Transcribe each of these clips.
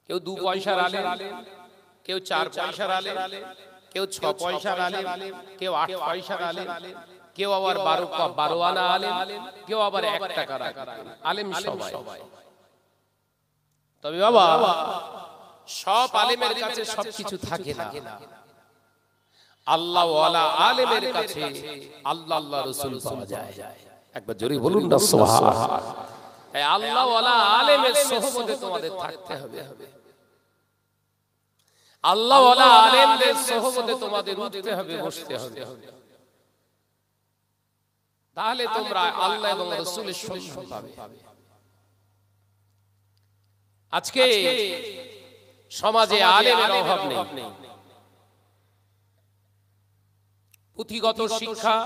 কেউ 2 পয়সার আলেম, কেউ 4 পয়সার আলেম, কেউ 6 পয়সার আলেম, কেউ 8 পয়সার আলেম, কেউ আবার 12 আনা আলেম, কেউ আবার 1 টাকার আলেম। সবাই। তবে বাবা সব আলেমের কাছে সবকিছু থাকে না। আল্লাহ ওয়ালা আলেমের কাছে আল্লাহ আল্লাহ রাসূল পাওয়া যায়। একবার জোরে বলুন না সুবহানাল্লাহ। এই আল্লাহ ওয়ালা আলেমের সোহবতে তোমাদের থাকতে হবে। আল্লাহ ওয়ালা আলেমদের সোহবতে তোমাদের উঠতে হবে, বসতে হবে। তাহলে তোমরা আল্লাহ এবং রাসূলের সন্ধান পাবে। আজকে সমাজে আলেমের অভাব নেই। পুঁথিগত শিক্ষা,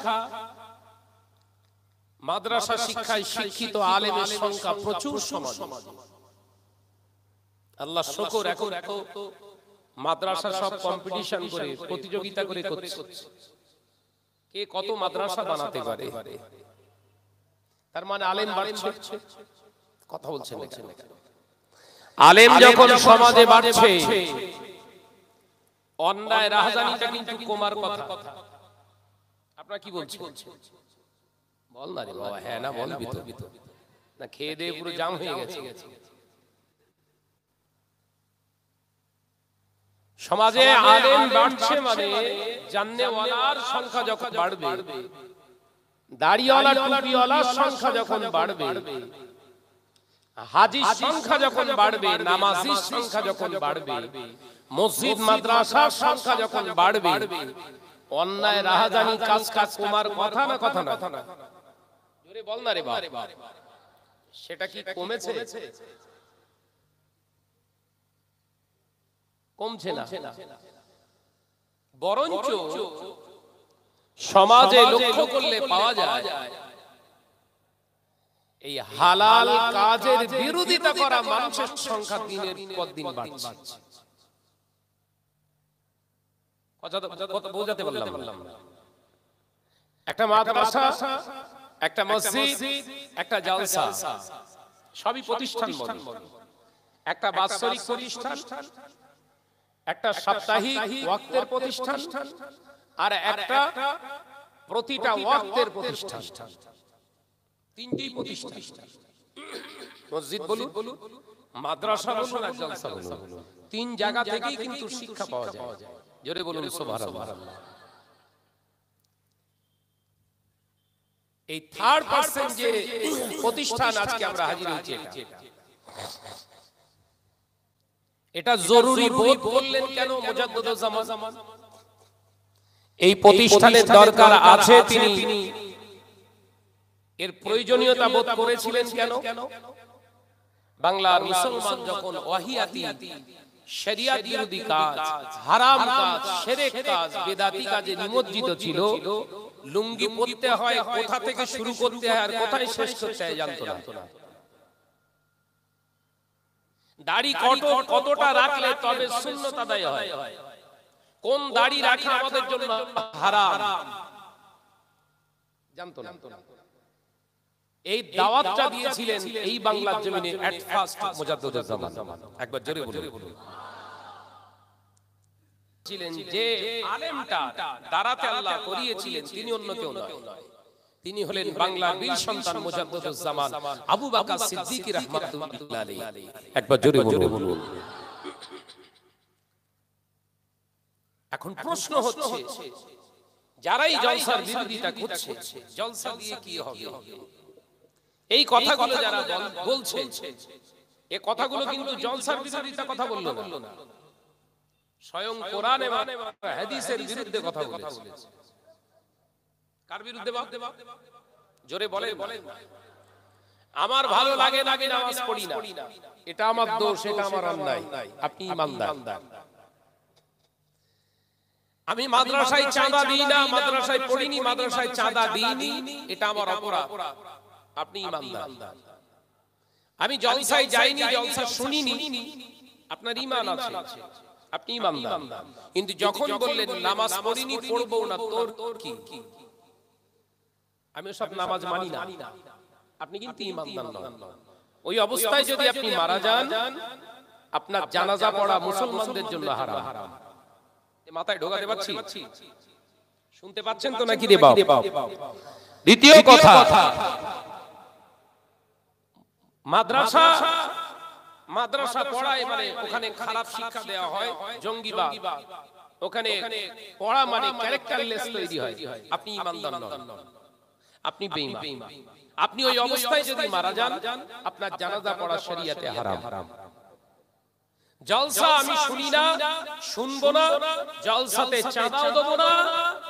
মাদ্রাসা শিক্ষায় শিক্ষিত আলেমের সংখ্যা প্রচুর সমাজে। আল্লাহ শুকর, এখন মাদ্রাসা সব কম্পিটিশন করে, প্রতিযোগিতা করে করছে কে কত মাদ্রাসা বানাতে পারে। তার মানে আলেম বাড়ছে। কথা বলছেন না কেন? আলেম যখন সমাজে বাড়ছে, অন্যায় রাজনীতিটা কিন্তু কমার কথা। আপনারা কি বলছেন? বল না রে বাবা। হ্যাঁ না বলবি তো? না খেয়ে দিয়ে পুরো জাম হয়ে গেছে। সমাজে আলেম বাড়ছে মানে জান্নেওয়ালার সংখ্যা যখন বাড়বে, দাড়িওয়ালা টুপিওয়ালার সংখ্যা যখন বাড়বে, হাজির সংখ্যা যখন বাড়বে, নামাজির সংখ্যা যখন বাড়বে, মসজিদ মাদ্রাসার সংখ্যা যখন বাড়বে, অন্যায় রাহাজানি কাজ কমার কথা না? কথা না? জোরে বল না রে বাবা। সেটা কি কমেছে? কমছে না। বরঞ্চ সমাজে লক্ষ্য করলে পাওয়া যায় এই হালাল কাজের বিরোধিতা করা মানুষের সংখ্যা দিনের পর দিন বাড়ছে। কথা বোঝাতে পারলাম না? একটা মাদ্রাসা, একটা মসজিদ, একটা জালসা, সবই প্রতিষ্ঠান বলে। একটা বাৎসরিক প্রতিষ্ঠান, একটা সাপ্তাহিক ওয়াক্তের প্রতিষ্ঠান, আর একটা প্রতিটা ওয়াক্তের প্রতিষ্ঠান। তিনটি প্রতিষ্ঠান। মসজিদ বলুন, মাদ্রাসা বলুন, আর জালসা বলুন, তিন জায়গা থেকেই কিন্তু শিক্ষা পাওয়া যায়। জোরে বলুন সুবহানাল্লাহ। এই থার্ড পারসন যে প্রতিষ্ঠান আজকে আমরা হাজির হয়েছি, এটা জরুরি বোধ করলেন কেন মুজাদ্দিদুজ জামান? এই প্রতিষ্ঠানের দরকার আছে, তিনি এর প্রয়োজনীয়তা বোধ করেছিলেন কেন? বাংলার মুসলমান যখন ওয়াহিয়াতি শরিয়াত বিরোধী কাজ, হারাম কাজ, শিরক কাজ, বেদাতি কাজে নিমজ্জিত ছিল, লুঙ্গি পরতে হয় কোথা থেকে শুরু করতে হয় আর কোথায় শেষ করতে হয় জানতো না। দাড়ি কতটা রাখলে তবে সুন্নাত আদায় হয়, কোন দাড়ি রাখা আমাদের জন্য হারাম জানতো না। এই দাওয়াতটা দিয়েছিলেন এই বাংলার জমিনে এট ফার্স্ট মুজাদ্দিদুজ জামান। একবার জোরে বলুন। ছিলেন যে আলেমটা দাঁড়াতে আল্লাহ করিয়েছিলেন, তিনি অন্য কেউ নয়, তিনি হলেন বাংলার বীর সন্তান মুজাদ্দিদুজ জামান আবু বকর সিদ্দিক রাহমাতুল্লাহ আলাইহি। একবার জোরে বলুন। এখন প্রশ্ন হচ্ছে, যারাই জলসার বিরোধিতা করছে, জলসা দিয়ে কি হবে? এই কথাগুলো যারা বলছে, এই কথাগুলো কিন্তু জলসার বিরোধিতা কথা বললো না, স্বয়ং কোরআন এবং হাদিসের বিরুদ্ধে কথা বলেছে। কার বিরুদ্ধে? জোরে বলেন। আমার ভালো লাগে না, আমি নামাজ পড়ি না, এটা আমার দোষ, এটা আমার অন্যায়, আপনি ঈমানদার। আমি মাদ্রাসায় চাঁদা দিই না, মাদ্রাসায় পড়িনি, মাদ্রাসায় চাঁদা দিইনি, এটা আমার অপরাধ, আপনি ঈমানদার। আমি জলসায় যাইনি, জলসা শুনিনি, আপনার ঈমান আছে, আপনি ঈমানদার। কিন্তু যখন বললেন নামাজ পড়িনি, পড়বো না, তোর কি? আমি সব নামাজ মানি না, আপনি কিন্তু ঈমানদার নন। ওই অবস্থায় যদি আপনি মারা যান, আপনার জানাজা পড়া মুসলমানদের জন্য হারাম। মাথায় ঢোকাতে পারছি? শুনতে পাচ্ছেন তো নাকি রে বাপ? দ্বিতীয় কথা, মাদ্রাসা পড়ায় মানে ওখানে খারাপ শিক্ষা দেওয়া হয়, জঙ্গিবাদ। ওখানে পড়া মানে ক্যারেক্টারলেস তৈরি হয়। আপনি ঈমানদার নন, আপনি বেঈমান। আপনি ওই অবস্থায় যদি মারা যান, আপনার জানাজা পড়া শরীয়তে হারাম। জলসা আমি শুনি না, শুনবো না, জলসাতে চাঁদাও দেবো না,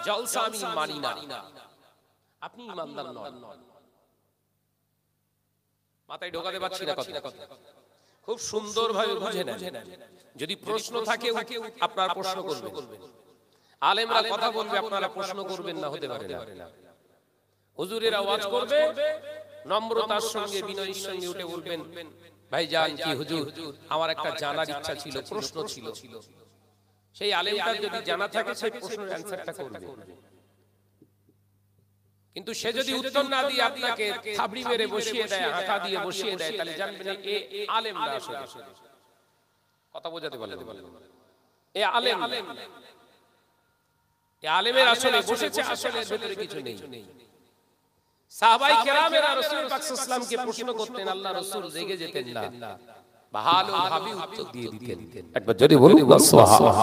জলসা আমি মানি না, আপনি ঈমানদার নন। মাথায় ঢোকাতে পারছি না কথা? খুব সুন্দরভাবে বুঝে নেন। যদি প্রশ্ন থাকে আপনারা প্রশ্ন করবেন, আলেমরা কথা বলবে, আপনারা প্রশ্ন করবেন না, হতে পারে না। হুজুরের আওয়াজ করবে, নম্রতার সঙ্গে বিনয়ের সঙ্গে উঠে বলবেন, ভাইজান কি হুজুর, আমার একটা জানার ইচ্ছা ছিল, প্রশ্ন ছিল। সেই আলেমটার যদি জানা থাকে সেই প্রশ্নের অ্যানসারটা করবে। কিন্তু সে যদি উত্তর না দিয়ে আপনাকে থাবড়ি মেরে বসিয়ে দেয়, হাঁকা দিয়ে বসিয়ে দেয়, তাহলে জানবেন এ আলেম না। আসলে কথা বোঝাতে পারলেন? এ আলেম, এ আলেমের আসলে বসেছে, আসলে ভিতরে কিছু নেই। সাহাবায়ে কেরামেরা রাসূল পাক সাল্লাল্লাহু আলাইহি ওয়াসাল্লামকে প্রশ্ন করতেন, আল্লাহ রাসূল রেগে যেতেন না, ভালোভাবে উত্তর দিয়ে দিতেন। একবার যদি বলুন সুবহানাল্লাহ।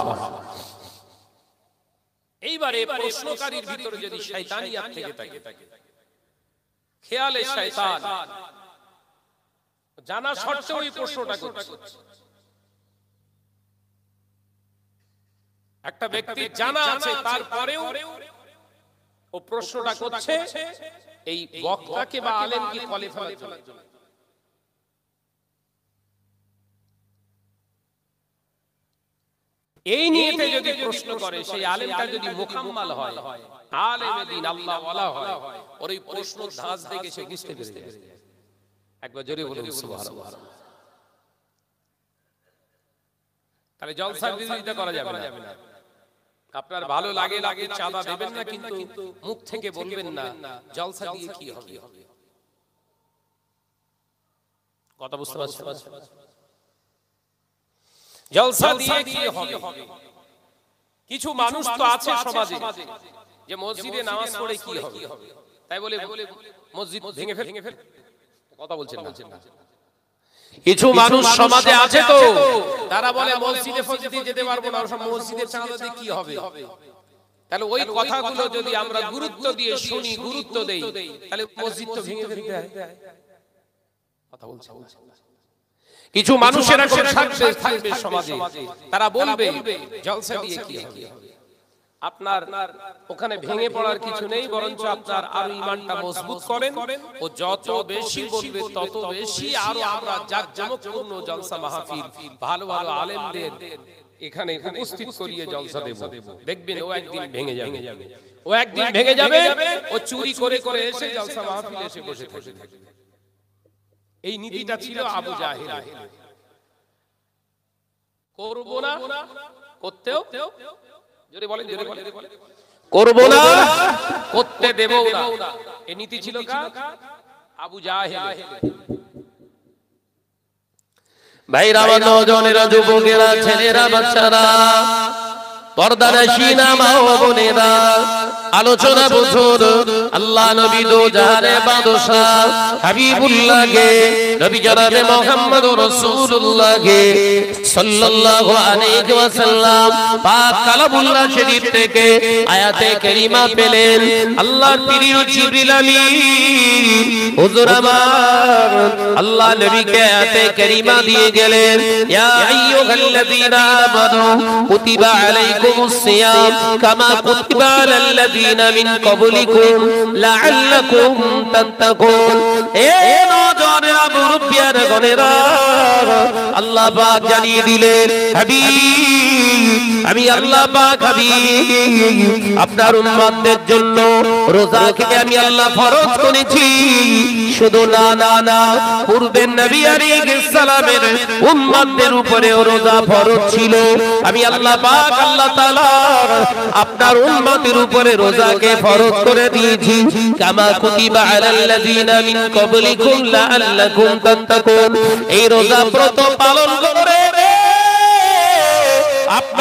এইবারে প্রশ্নকারীর ভিতরে যদি শয়তানিয়াত থেকে থাকে, খেয়ালে শয়তান, জানা সত্ত্বেও এই প্রশ্নটা করছে। একটা ব্যক্তি জানা আছে, তারপরেও ও প্রশ্নটা করছে এই বক্তাকে বা আলেমকে কলে ফেলার জন্য। এই নিয়েতে যদি প্রশ্ন করে, সেই আলেমটা যদি মুকাম্মাল হয়, আলেমে দ্বীন, আল্লাহ ওয়ালা হয়, ওর এই প্রশ্ন ধাঁচ দেখে সে বুঝতে পেরে যায়। একবার জোরে বলুন সুবহানাল্লাহ। তাহলে জলসার বিরোধিতা করা যাবে না। আপনার ভালো লাগে চাঁদা দেবেন না, কিন্তু মুখ থেকে বলবেন না জলসা দিয়ে কি হবে। কথা বুঝতে পারছেন? জলসা দিয়ে কি হবে? কিছু মানুষ তো আছে সমাজে যে মসজিদে নামাজ পড়ে কি হবে, তাই বলে মসজিদ ভেঙে ফেল। কথা বলছেন না? কিছু মানুষ সমাজে আছে তো, তারা বলে মসজিদে ফজরে যেতে পারবো না, মসজিদের চাঁদা দিয়ে কি হবে। তাহলে ওই কথাগুলো যদি আমরা গুরুত্ব দিয়ে শুনি, গুরুত্ব দেই, তাহলে মসজিদ তো ভেঙে ফেলতে হয়। কথা বলছেন? কিছু মানুষের এখন থাকবে সমাজে, তারা বলবে জলসা দিয়ে কি হবে। আপনার ওখানে ভেঙে পড়ার কিছু নেই, বরঞ্চ আপনার আরো ঈমানটা মজবুত করেন। ও যত বেশি বলবে তত বেশি আরো আমরা জাঁকজমকপূর্ণ জলসা মাহফিল, ভালো ভালো আলেমদের এখানে উপস্থিত করিয়ে জলসা দেব। দেখবেন ও একদিন ভেঙে যাবে, ও একদিন ভেঙে যাবে। ও চুরি করে করে এসে জলসা মাহফিলে এসে বসে থাকবে। এই নীতিটা ছিল আবু জাহেল। করব না, করতেও জোরে বলেন, করব না, করতে দেব না। এই নীতি ছিল আবু জাহেল। ভাইরা, নওজওয়ানেরা, যুবকেরা, ছেলেরা, বাচ্চারা, পর্দানশীনা মা ও বোনেরা, আলোচনা বুঝুন। আল্লাহ নবী দো জাহানের বাদশা হাবিবুল্লাহ কে, নবী জনাবে মুহাম্মদুর রাসূলুল্লাহ কে সাল্লাল্লাহু আলাইহি ওয়াসাল্লাম পাক কালামুল্লাহ শরীফ থেকে আয়াতে কারিমা পেলেন। আল্লাহর প্রিয় জিবরিল আমিন হুজুর আমার আল্লাহ নবীকে আয়াতে কারিমা দিয়ে গেলেন, ইয়া আইয়ুহাল্লাযীনা আমানু কুতিবা আলাইকুমুস সিয়াম কামা কুতিবা আলাল্লাযীনা মিন ক্বাবলিকুম লাআল্লাকুম তাত্তাকুন। এ নওজওয়ানেরা, মুরব্বিয়ারা, গণেরা, আল্লাহ পাক জানিয়ে দিলেন, হাবিব, আমি আল্লাহ পাক হাবিব আপনার উম্মতদের জন্য রোজাকে আমি আল্লাহ ফরজ করেছি। শুধু না, পূর্বের নবী আলাইহিস সালামের উম্মতদের উপরে রোজা ফরজ ছিল। আমি আল্লাহ পাক, আল্লাহ তাআলা আপনার উম্মতের উপরে রোজাকে ফরজ করে দিয়েছি। কামা কুতিবা আলাল্লাযীনা মিন ক্বাবলিকুম লাআল্লাকুম তাত্তাকুন। এই রোজা ব্রত পালন করে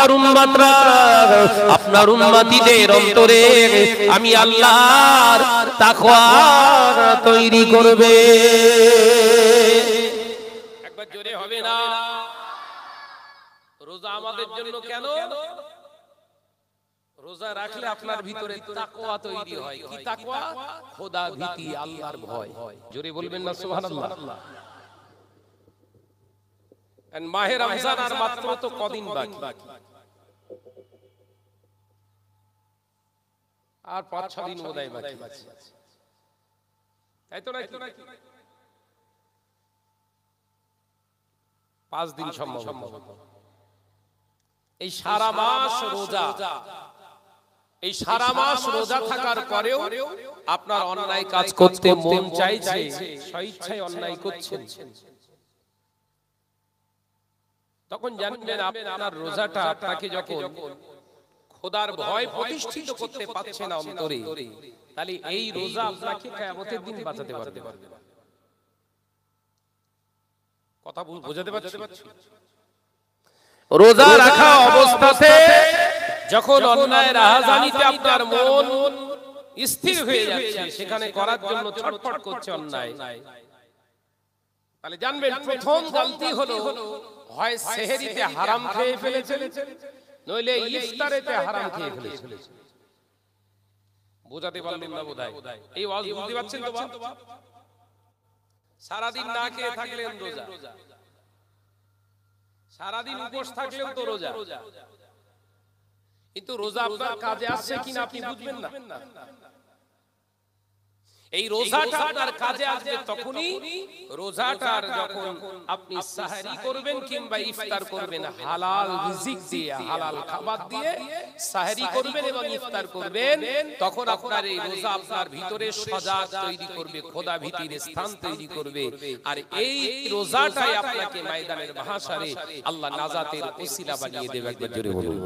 আপনার উম্মতরা আপনার উম্মতিদের অন্তরে আমি আল্লাহর তাকওয়া তৈরি করবে। একবার জোরে হবে না? রোজা আমাদের জন্য কেন? রোজা রাখলে আপনার ভিতরে তাকওয়া তৈরি হয়। কি তাকওয়া? খোদা ভীতি, আল্লাহর ভয়। জোরে বলবেন না সুবহানাল্লাহ? মাহে রমজান আর মাত্র তো কদিন বাকি, আর 5-6 দিন বোধহয় বাকি আছে, তাই তো নাকি? 5 দিন সম্ভবত। এই সারা মাস রোজা, এই সারা মাস রোজা থাকার পরেও আপনার অন্যায় কাজ করতে মন চাইছে, স্বেচ্ছায় অন্যায় করছেন, তখন জানবেন আপনার রোজাটা আপনাকে যখন খোদার ভয় প্রতিষ্ঠিত করতে পারছে না অন্তরে, তাহলে এই রোজা আপনাকে কিয়ামতের দিন বাঁচাতে পারবে। কথা বুঝাতে পারছি? রোজা রাখা অবস্থাতে যখন অন্যায় রাহাজানিতে আপনার মন স্থির হয়ে যাচ্ছে, সেখানে করার জন্য ছটফট করছে অন্যায়, তাহলে জানবেন প্রথম গলতি হলো হয় সেহরিতে হারাম খেয়ে ফেলেছে, নইলে ইফতারেতে হারাম খেয়ে ফেলেছে। বোঝাতে পারলেন না বোধহয়? এই ওয়াজ বুঝতে পারছেন তো বাপ? সারাদিন না খেয়ে থাকলেন রোজা, সারাদিন উপোস থাকলেও তো রোজা, কিন্তু রোজা আপনার কাজে আসছে কিনা আপনি বুঝবেন না। এই রোজাটা আপনার কাজে আসবে তখনই, রোজাটার যখন আপনি সাহরি করবেন কিংবা ইফতার করবেন, হালাল রিজিক দিয়ে, হালাল খাবার দিয়ে সাহরি করবেন এবং ইফতার করবেন, তখন আপনার এই রোজা আপনার ভিতরে সজাগ তৈরি করবে, খোদা ভীতির স্থান তৈরি করবে। আর এই রোজাটাই আপনাকে ময়দানের মাহশারে আল্লাহ নাজাতের ওসিলা বানিয়ে দেবে। একবার জোরে বলুন।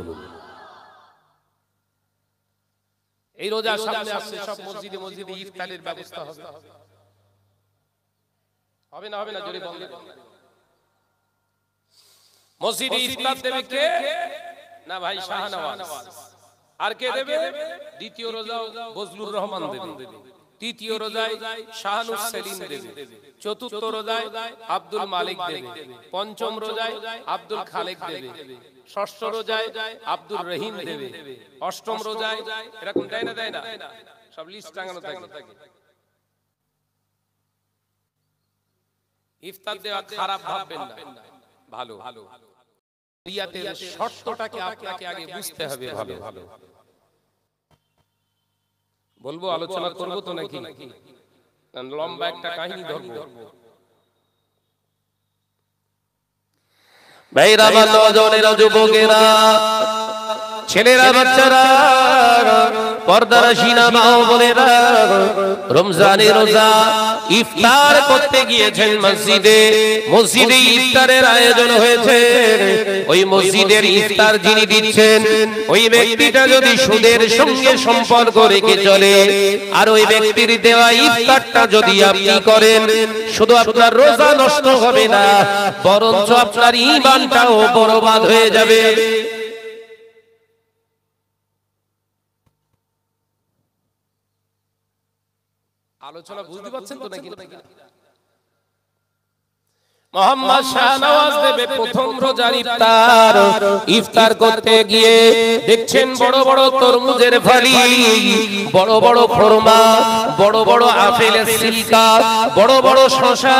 এই রোজা সামনে আসছে, সব মসজিদে মসজিদে ইফতারের ব্যবস্থা হবে, হবে না? হবে না? জোরে বলুন। মসজিদে ইফতার দেবে কে? না ভাই শাহনওয়াজ। আর কে দেবে? দ্বিতীয় রোজা বজলুর রহমান দেবে, তৃতীয় রোজায় শাহানুস সেলিম দেবে, চতুর্থ রোজায় আব্দুল মালিক দেবে, পঞ্চম রোজায় আব্দুল খালেক দেবে, ষষ্ঠ রোজায় আব্দুল রহিম দেবে, অষ্টম রোজায় এরকম দেয় না? দেয় না? সব লিস্ট টাঙানো থাকে। ইফতার দেওয়া খারাপ ভাববেন না, ভালো। শরিয়াতের শর্তটাকে আপনাকে আগে বুঝতে হবে ভালো। বলবো, আলোচনা করবো তো নাকি? লম্বা একটা কাহিনী ধরবো। ভাইরা, নওজওয়ানেরা, যুবকেরা, ছেলেরা, বাচ্চারা, পর্দারাশিনা মা ও বোনেরা, রমজানের রোজা ইফতার করতে গিয়েছেন মসজিদে। মসজিদে ইফতারের আয়োজন হয়েছে। ওই মসজিদের ইফতার যিনি দিচ্ছেন, ওই ব্যক্তিটা যদি সুদের সঙ্গে সম্পর্ক রেখে চলে, আর ওই ব্যক্তির দেওয়া ইফতারটা যদি আপনি করেন, শুধু আপনার রোজা নষ্ট হবে না, বরঞ্চ আপনার ঈমানটাও বরবাদ হয়ে যাবে। আলোচনা বুঝতে পারছেন তো নাকি? মোহাম্মদ শাহনওয়াজ দেবে প্রথম রোজার ইফতার। ইফতার করতে গিয়ে দেখছেন বড় বড় তরমুজের ফালি, বড় বড় খরমা, বড় বড় আপেলের সিলিকা, বড় বড় শসা,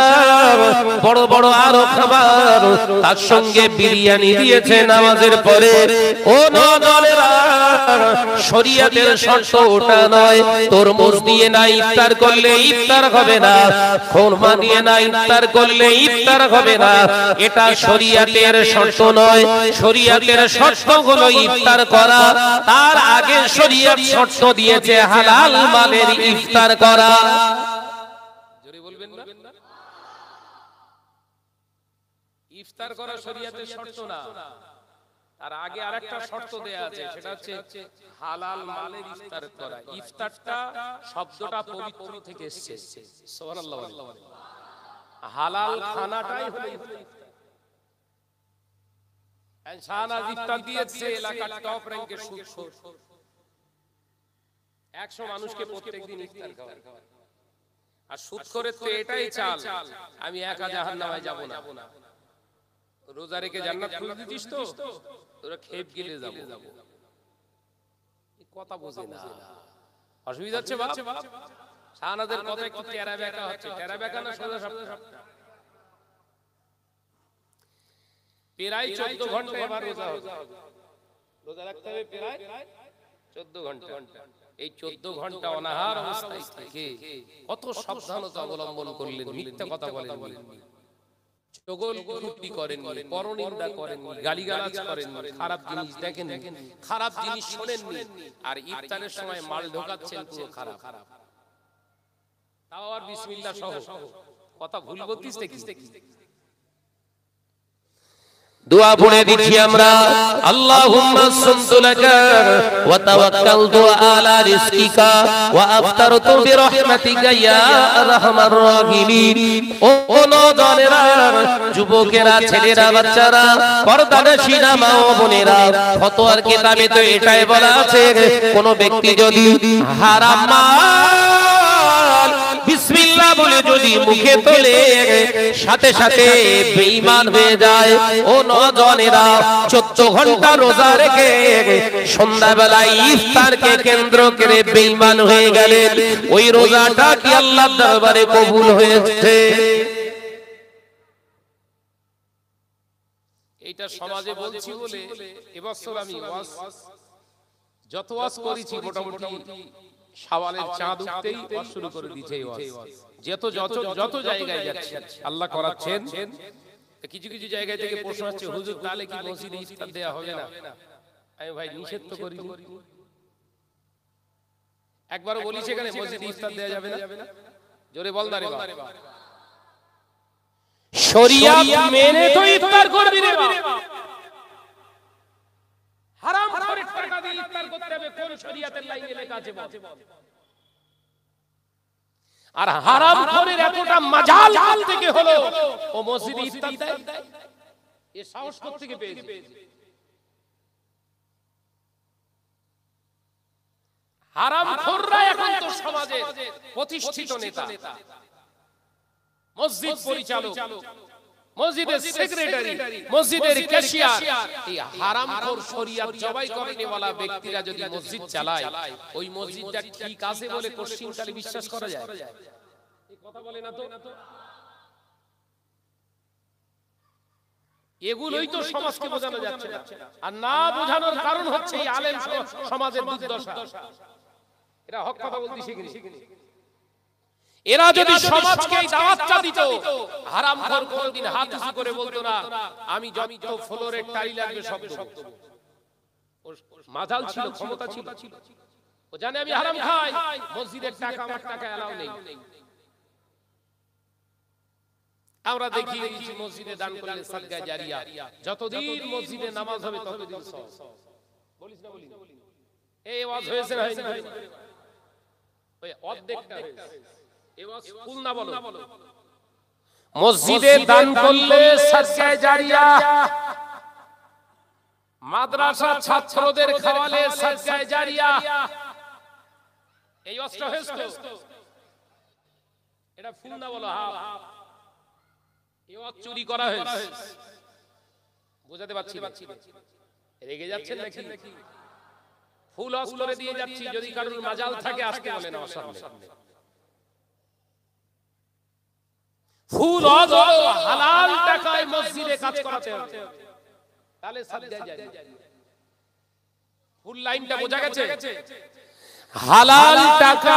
বড় বড় আরো খাবার, তার সঙ্গে বিরিয়ানি দিয়েছে নামাজের পরে। ও নওজওয়ানেরা, শরীয়তের শর্ত ওটা নয় তরমুজ দিয়ে না ইফতার করলে ইফতার হবে না, খরমা দিয়ে না ইফতার করলে ইফতার হবে না। এটা শরীয়তের শর্ত নয়। শরীয়তের শর্ত হলো ইফতার করা, তার আগে শরীয়ত শর্ত দিয়েছে হালাল মালের ইফতার করা। জোরে বলবেন না? ইফতার করা শরীয়তের শর্ত না, তার আগে আরেকটা শর্ত দেয়া আছে, সেটা হচ্ছে হালাল মালের ইফতার করা। ইফতারটা শব্দটা পবিত্র থেকে এসেছে, সুবহানাল্লাহ। হালাল খানাটাই হলো ইফতার। শাহনাজ ইফতার দিয়েছে এলাকার টপ র্যাঙ্কের সুদখোর। 100 মানুষকে প্রত্যেকদিন ইফতার খাওয়ায়। আর সুদখোরের তো এটাই চাল, আমি একা জাহান্নামে যাব না। রোজা রেখে জান্নাত খুলে দিতিস তো, তোরা খেপ গিলে যাবো। কথা বোঝে না, অসুবিধা হচ্ছে বাপ। শাহনাজের কথা একটু টেরা বেঁকা হচ্ছে, টেরা বেঁকা না সোজা সাপটা। প্রায় 14 ঘন্টা এবার রোজা হবে, রোজা রাখতে হবে প্রায় 14 ঘন্টা। এই 14 ঘন্টা অনাহার অবস্থায় থেকে কত সাবধানতা অবলম্বন করলেন, মিথ্যা কথা বলেননি, চগলখুটি করেননি, পরনিন্দা করেননি, গালিগালাজ করেননি, খারাপ জিনিস দেখেননি, খারাপ জিনিস শোনেননি। আর ইফতারের সময় মাল ঢোকাচ্ছেন পুরো খারাপ, তাও আর বিসমিল্লাহ সহ। কথা ভুল বলতিস নাকি? দোয়া পড়ে দিচ্ছি আমরা, আল্লাহুম্মা সুমতু লাকা ওয়া তাওয়াক্কালতু আলা রিজকিকা ওয়া আফতারতু বিরহমাতিকা ইয়া আরহামার রাহিমিন। ও নওজওয়ানেরা, যুবকেরা, ছেলেরা, বাচ্চারা, পর্দানশীরা মা ও বোনেরা, ফতোয়ার কিতাবে তো এটাই বলা আছে, কোন ব্যক্তি যদি হারাম মাল বিসমিল্লাহ বলে যদি মুখে তোলে, সাথে সাথে বেঈমান হয়ে যায়। ও নওজওয়ানেরা, 14 ঘন্টা রোজা রেখে সন্ধ্যাবেলায় ইফতারকে কেন্দ্র করে বেঈমান হয়ে গেলেন, ওই রোজাটা কি আল্লাহর দরবারে কবুল হয়েছে? এইটা সমাজে বলছি বলে এবছর আমি যত ওয়াজ করেছি মোটামুটি শাওয়ালের চাঁদ উঠতেই ওয়াজ শুরু করে দিয়েছে। যত জায়গায় যাচ্ছে আল্লাহ করাচ্ছেন। কিছু কিছু জায়গায় থেকে প্রশ্ন আসছে, হুজুর তাহলে কি মসজিদে ইফতার দেয়া হবে না? আমি ভাই নিষেধ তো করিনি, একবারও বলি সেখানে মসজিদে ইফতার দেয়া যাবে না? জোরে বল না রে বাবা। শরিয়ত মেনে তো ইফতার করবি রে বাবা। হারাম করে টাকা দিয়ে ইফতার করতে হবে, কোন শরিয়তের লাইনে লেখা আছে বল? আর হারাম খোরের এতটা মাজাল কোথা থেকে হলো ও মসজিদে ইফতার দেয়? এ সাহস কোথা থেকে পেয়েছে? হারাম খোররা এখন তো সমাজে প্রতিষ্ঠিত নেতা, মসজিদ পরিচালক, মসজিদের সেক্রেটারি, মসজিদের ক্যাশিয়ার। এই হারামখোর শরিয়ত জবাই করেনি ওয়ালা ব্যক্তিরা যদি মসজিদ চালায়, ওই মসজিদটা ঠিক আছে বলে কোশ্চিনকালে বিশ্বাস করা যায়? এই কথা বলে না তো। এগুলোই তো সমাজকে বোঝানো যাচ্ছে না। আর না বোঝানোর কারণ হচ্ছে এই আলেম সমাজের দুর্দশা। এরা হক কথা বলতে শিখেনি। এরা যদি সমাজকে এই দাওয়াতটা দিত, হারামখোর কোনদিন হাত উঁচু করে বলতো না আমি যত ফ্লোরের টাইল লাগবে সব দেব। ওর মাজাল ছিল, ক্ষমতা ছিল, ও জানে আমি হারাম খাই, মসজিদের টাকা আমার টাকা এলাও নেই। আমরা দেখি মসজিদে দান করলে সাদকা জারিয়া, যতদিন মসজিদে নামাজ হবে ততদিন সওয়াব। বলিস না বলি? এই ওয়াজ হয়েছে না হয়নি? ওই অর্ধেকটা হয়েছে। মসজিদে দান করলে সাদকা জারিয়া, মাদ্রাসা ছাত্রদের খাওয়ালে সাদকা জারিয়া, এই অস্ত্র হয়েছে। এটা ফুল না বলো, হাফ। এই অস্ত্র চুরি করা হয়েছে। বুঝাতে পারছি? রেগে যাচ্ছেন নাকি? ফুল অস্ত্র করে দিয়ে যাচ্ছি, যদি কারোর মাজাল থাকে আজকে বলেন আমার সামনে। ফুল হালাল টাকায় মসজিদে কাজ করাতে হবে, তাহলে সাদকা জারিয়া। ফুল লাইনটা বোঝা গেছে? হালাল টাকা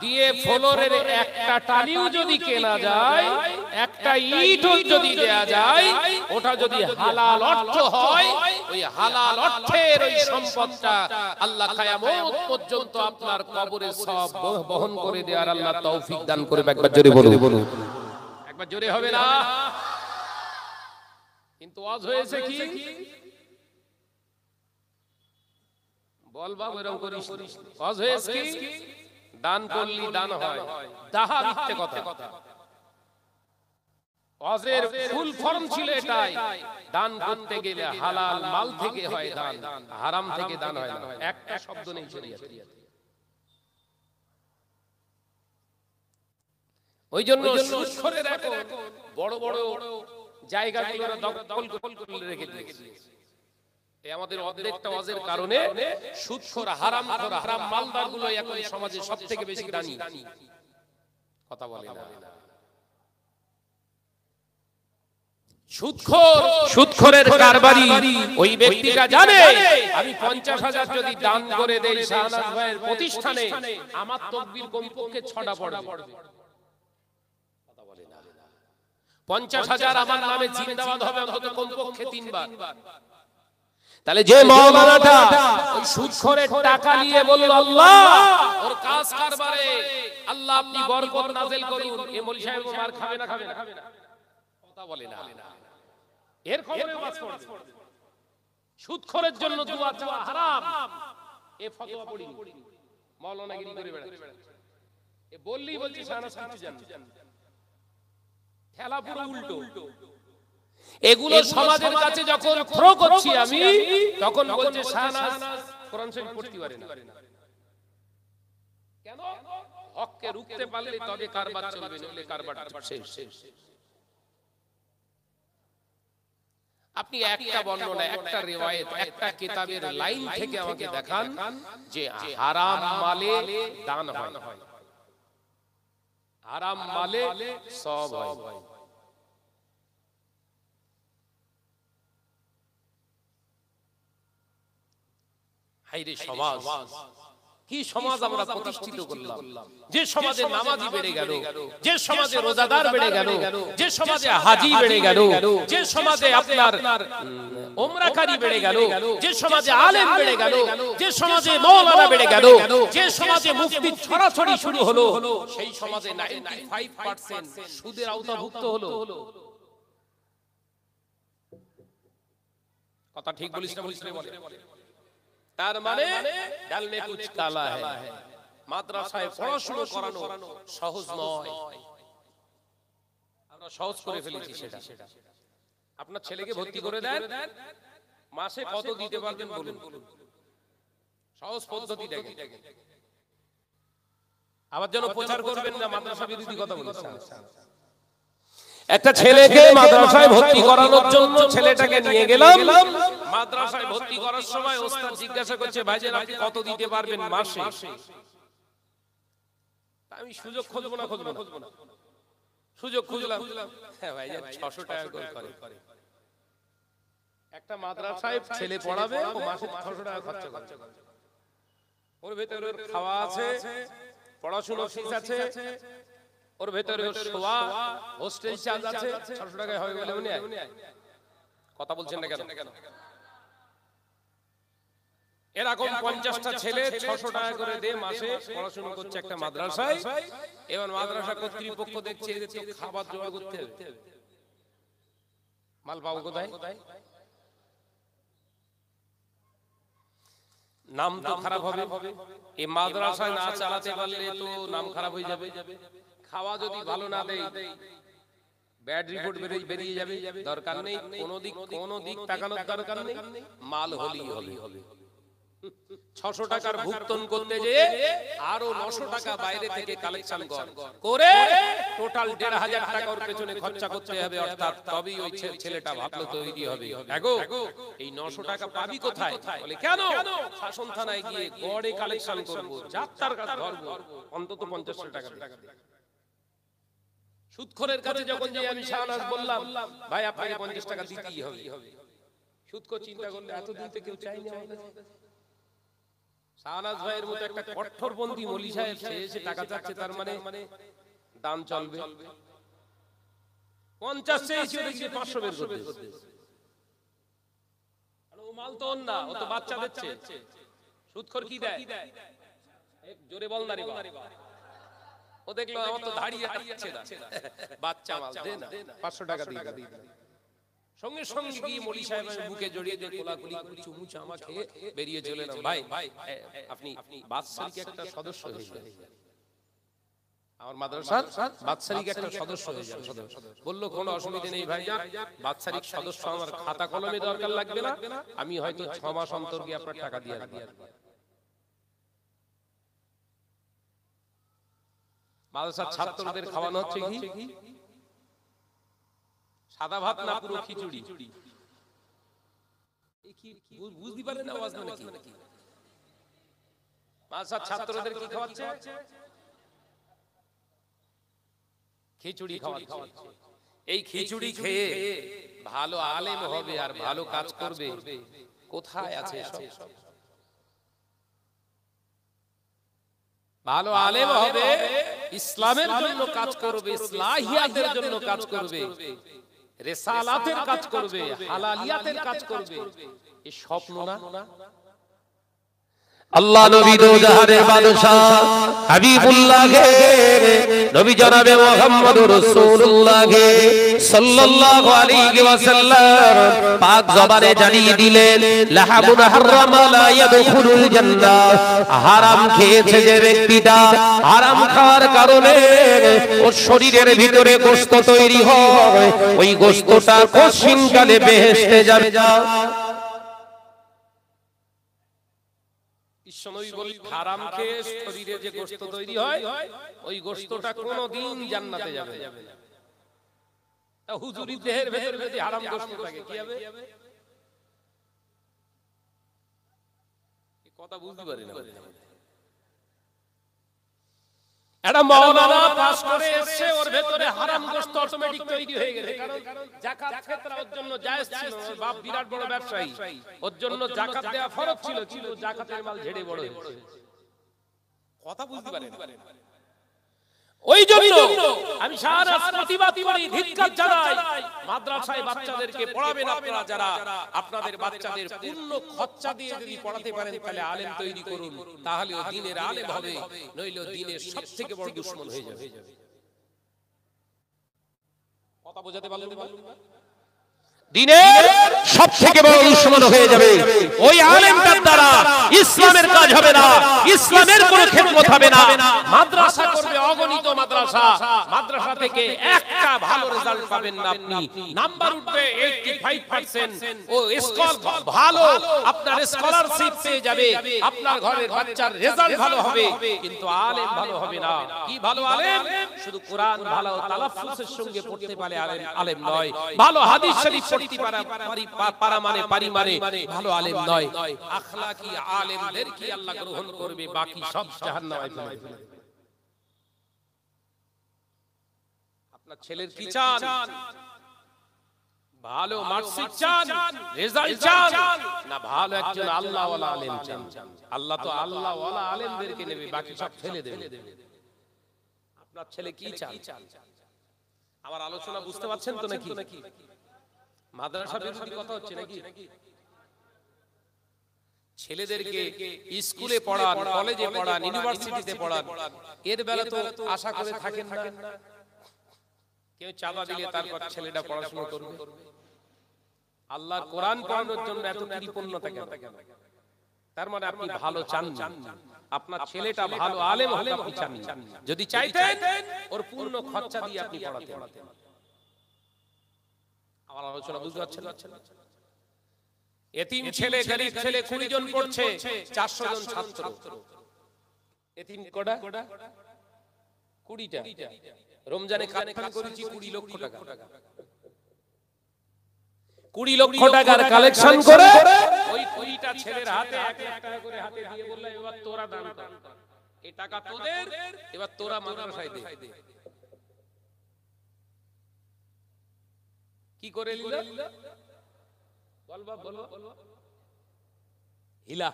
দিয়ে ফ্লোরের একটা টালিও যদি কেনা যায়, একটা ইটও যদি দেয়া যায়, ওটা যদি হালাল অর্থ হয়, ওই হালাল অর্থের ওই সম্পদটা আল্লাহ কিয়ামত পর্যন্ত আপনার কবরে সব বহন করে দেওয়ার আল্লাহ তৌফিক দান করবে। একবার জোরে বলুন। একবার জোরে হবে না? কিন্তু ওয়াজ হয়েছে কি? বল বাবা এরকম করিস। ওয়াজ হয়েছে কি? দান করলি দান হয়, দাহা মিথ্যে কথা। ওয়াজের ফুল ফর্ম ছিল এটাই, দান করতে গেলে হালাল মাল থেকে হয় দান, হারাম থেকে দান হয় না। একটা শব্দ নেই শরীয়তে। ওই জন্য সুদখোরের এখন বড় বড় জায়গাগুলো দখল করে রেখে দিয়েছে। এই আমাদের অর্ধেকটা ওয়াজের কারণে সুদখোর, হারামখোর, হারাম মালদারগুলো এখন সমাজে সবথেকে বেশি দামি। কথা বলে না। সুদখোরের কারবারি ওই ব্যক্তিটা জানে আমি 50,000 যদি দান করে দেই শাহনাজ ভাইয়ের প্রতিষ্ঠানে, আমার তাকবীর কমপক্ষে 6টা পড়বে। কথা বলে না। 50,000 আমার নামে জিন্দাবাদ হবে অন্তত কমপক্ষে 3 বার। তাহলে যে মাওলানাটা ওই সুদখোরের টাকা নিয়ে বলল আল্লাহ ওর কাজ কারবারে আল্লাহ আপনি বরকত নাযিল করুন, এই মৌলভী সাহেব মার খাবে না? খাবে না। কথা বলে না। এর খবরে ওয়াজ করবে। সুদখোরের জন্য দোয়া চাওয়া হারাম, এ ফতোয়া পড়ি মাওলানাগিরি করে বেড়াচ্ছে। এ বললেই বলছে শাহনাজ কিছু জানে না, খেলা পুরো উল্টো। এগুলো সমাজের কাছে যখন থ্রো করছি আমি, তখন বলছে শাহনাজ কোরআন শরীফ পড়তে পারে না। কেন? হককে রুখতে পারলে তবে কারবার চলবে, নইলে কারবার শেষ। আপনি একটা বর্ণনা, একটা রিওয়ায়াত, একটা কিতাবের লাইন থেকে আমাকে দেখান যে হারাম মালে দান হয়, হারাম মালে সব হয়। হায়রে সমাজ, কি সমাজ আমরা প্রতিষ্ঠিত করলাম! যে সমাজে নামাজি বেড়ে গেল, যে সমাজে রোজাদার বেড়ে গেল, যে সমাজে হাজি বেড়ে গেল, যে সমাজে আপনার ওমরাকারী বেড়ে গেল, যে সমাজে আলেম বেড়ে গেল, যে সমাজে মাওলানা বেড়ে গেল, যে সমাজে মুফতি ছড়াছড়ি শুরু হলো, সেই সমাজে 95% সুদের আওতাভুক্ত হলো। কথা ঠিক বলিস না? বলিস না বলে। তার মানে ডাল মে কুছ কালা হ্যায়। মাদ্রাসায় পড়াশোনা করানো সহজ নয়, আমরা সহজ করে ফেলেছি সেটা। আপনার ছেলেকে ভর্তি করে দেন, মাসে কত দিতে পারবেন বলুন? সহজ পদ্ধতি দেখেন। আবার যেন প্রচার করবেন না মাদ্রাসা বিরোধী কথা বলেছেন। একটা ছেলেকে মাদ্রাসায় ভর্তি করানোর জন্য ছেলেটাকে নিয়ে গেলাম। মাদ্রাসায় ভর্তি করার সময় ওস্তাদ জিজ্ঞাসা করছে, ভাইজান আপনি কত দিতে পারবেন মাসে? আমি সুযোগ খুঁজবো না, সুযোগ খুঁজলাম। হ্যাঁ ভাইজান 600 টাকা করে। একটা মাদ্রাসায় ছেলে পড়াবে, ও মাসে 600 টাকা খরচ করে। ওর ভেতরে খাওয়া আছে, পড়াশোনা ফিস আছে, ওর ভেতরে শোয়া হোস্টেল চার্জ আছে, 600 টাকায় হবে বলে মনে হয়? কথা বলছেন না কেন? এরকম 50টা ছেলে 600 টাকা করে দিয়ে মাসে পড়াশোনা করছে একটা মাদ্রাসায়। এবার মাদ্রাসা কর্তৃপক্ষ দেখছে এদের তো খাবার জোগাড় করতে হবে, মাল পাবো কোথায়? নাম তো খারাপ হবে, এই মাদ্রাসায় না চালাতে পারলে তো নাম খারাপ হয়ে যাবে। খাওয়া যদি ভালো না দেয়, ব্যাড রিপোর্ট বেরিয়ে যাবে। দরকার নেই কোনো দিক তাকানোর দরকার নেই, মাল হলেই হবে। 600 টাকার ভুগতন করতে যে আরো 900 টাকা বাইরে থেকে কালেকশন করে টোটাল 1,500 টাকা ওর পেছনে খরচা করতে হবে, অর্থাৎ তবেই ওই ছেলেটা ভালো তৈরি হবে। দেখো এই 900 টাকা পাবি কোথায়? বলে কেন? শাসন থানায় গিয়ে গড়ে কালেকশন করব, যাত্রার কাছে ধরব, অন্তত 50 টাকা দেব। সুদখোরের কাছে যখন যে আমি শাহনাজ বললাম, ভাই আপনাকে 50 টাকা দিতেই হবে, সুদখোর চিন্তা করলে এতদিন থেকে কেউ চাইনি আমাদের। শাহনাজ ভাইয়ের মতো একটা কঠোরপন্থী মৌলভী সাহেব এসে টাকা চাচ্ছে, তার মানে দান চলবে। 50 চেয়েছি, ওদের গিয়ে 500 বের করতে। ও মাল তো না, ও তো বাচ্চা দিচ্ছে। সুদখোর কি দেয়? জোরে বল না রে বাবা। ও দেখলো আমার তো দাঁড়িয়ে আছে না, বাচ্চা মাল দে না, 500 টাকা দিয়ে। সঙ্গে সঙ্গে গিয়ে মৌলভী সাহেবের বুকে জড়িয়ে দিয়ে কোলাকুলি করে চুমু চামা খেয়ে বেরিয়ে চলে এলাম। ভাই আপনি বাদশাহী একটা সদস্য হয়ে গেলেন, আমার মাদ্রাসার বাৎসরিক একটা সদস্য হয়ে যান। বললো কোনো অসুবিধা নেই ভাইজান, বাৎসরিক সদস্য আমার খাতা কলমে দরকার লাগবে না, আমি হয়তো 6 মাস অন্তর গিয়ে আপনার টাকা দিয়ে আসবো। মাদ্রাসার ছাত্রদের খাওয়ানো হচ্ছে কি? সাদা ভাত না পুরো খিচুড়ি? বুঝতে পারেন না আওয়াজ মানে কি? মাদ্রাসার ছাত্রদের কি খাওয়াচ্ছে? খিচুড়ি খাওয়াচ্ছে। এই খিচুড়ি খেয়ে ভালো আলেম হবে আর ভালো কাজ করবে, কোথায় আছে সব? ভালো আলেম হবে, ইসলামের জন্য কাজ করবে, ইসলাহিয়াতের জন্য কাজ করবে, রিসালাতের কাজ করবে, হালালিয়াতের কাজ করবে, এই স্বপ্ন না? আল্লাহ নবী দো জাহানের বাদশা হাবিবুল্লাহ গে নবী জনাবে মুহাম্মদুর রাসূলুল্লাহ গে সাল্লাল্লাহু আলাইহি ওয়াসাল্লাম পাক জবানে জানিয়ে দিলেন লাহাবুন হারামা লা ইয়াদখুলুল জান্নাহ। হারাম খেয়েছে যে ব্যক্তিটা, হারাম খাওয়ার কারণে ওর শরীরের ভিতরে গোশত তৈরি হয়, ওই গোশতটা কশিনকালে বেহেশতে যাবে। বিশ্বনবী বলেন হারাম খেয়ে শরীরে যে গোশত তৈরি হয়, ওই গোশতটা কোনোদিন জান্নাতে যাবে না। তা হুজুরি দেহের ভিতরে যদি হারাম গোশত থাকে কি হবে? এই কথা বুঝতে পারি না। এটা মাওলানা পাস করে এসে ওর ভিতরে হারাম গোশত অটোমেটিক তৈরি হয়ে গেছে, কারণ যাকাত ফিতরা ওর জন্য জায়েজ ছিল। ওর বাপ বিরাট বড় ব্যবসায়ী, ওর জন্য যাকাত দেওয়া ফরজ ছিল, কিন্তু যাকাতের মাল ঝেড়ে বড় হয়েছে। কথা বুঝতে পারেন? ওই জন্য আমি সারা প্রতিবাদ করি, ধিক্কার জানাই, মাদ্রাসায় বাচ্চাদেরকে পড়াবেন আপনারা, যারা আপনাদের বাচ্চাদের পূর্ণ খরচা দিয়ে যদি পড়াতে পারেন তাহলে আলেম তৈরি করুন, তাহলে ও দ্বীনের আলেম হবে, নইলে দ্বীনের সবথেকে বড় দুশমন হয়ে যাবে। কথা বোঝাতে পারলেন না? দ্বীনের সবথেকে বড় দুশমন হয়ে যাবে ওই আলেমটার দ্বারা। ইসলামের কাজ হবে না, ইসলামের কোনো খেদমত হবে না। মাদ্রাসা করবে অগণিত মাদ্রাসা, মাদ্রাসা থেকে একটা ভালো রেজাল্ট পাবেন না আপনি, নাম্বার উঠবে 85%, ও স্কল ভালো, আপনার স্কলারশিপ পেয়ে যাবে, আপনার ঘরের বাচ্চার রেজাল্ট ভালো হবে, কিন্তু আলেম ভালো হবে না। কি ভালো আলেম? শুধু কোরআন ভালো তালাফফুজের সঙ্গে পড়তে পারে আলেম নয়, ভালো হাদিস শরীফ পড়তে পারা মানে ভালো আলেম নয়। আখলাকি আলেমদের কি আল্লাহ গ্রহণ করবে, বাকি সব জাহান্নামে ফেলে দেবে। আপনার ছেলের কি চান? ভালো মার্কশিট চান, রেজাল্ট চান, না ভালো একজন আল্লাহওয়ালা আলেম চান? আল্লাহ তো আল্লাহওয়ালা আলেমদেরকে নেবে, বাকি সব ফেলে দেবে। আপনার ছেলে কি চান? আমার আলোচনা বুঝতে পারছেন তো নাকি? মাদ্রাসা বিরোধী কথা হচ্ছে নাকি? ছেলেদেরকে স্কুলে পড়ান, কলেজে পড়ান, ইউনিভার্সিটিতে পড়ান, এর বেলা তো আশা করে থাকেন না কেউ চাঁদা দিলে তারপর ছেলেটা পড়াশোনা করবে। আল্লাহর কোরআন পড়ানোর জন্য এত কৃপণতা কেন? তার মানে আপনি ভালো চান না, আপনার ছেলেটা ভালো আলেম হলে আপনি চান না। যদি চাইতেন ওর পূর্ণ খরচা দিয়ে আপনি পড়াতেন। আমার আলোচনা বুঝতে পারছেন? এতিম ছেলে, গরীব ছেলে 20 জন পড়ছে, 400 জন ছাত্র। এতিম কটা? 20টা। রমজানে কালেকশন করেছি 20 লক্ষ টাকা। 20 লক্ষ টাকার কালেকশন করে ওই 20টা ছেলের হাতে 1 লাখ টাকা করে হাতে দিয়ে বলল, এবার তোরা দান কর, এই টাকা তোদের, এবার তোরা মাদ্রাসায় দে। কি করে নিল? বল বাপ বলো। হিলা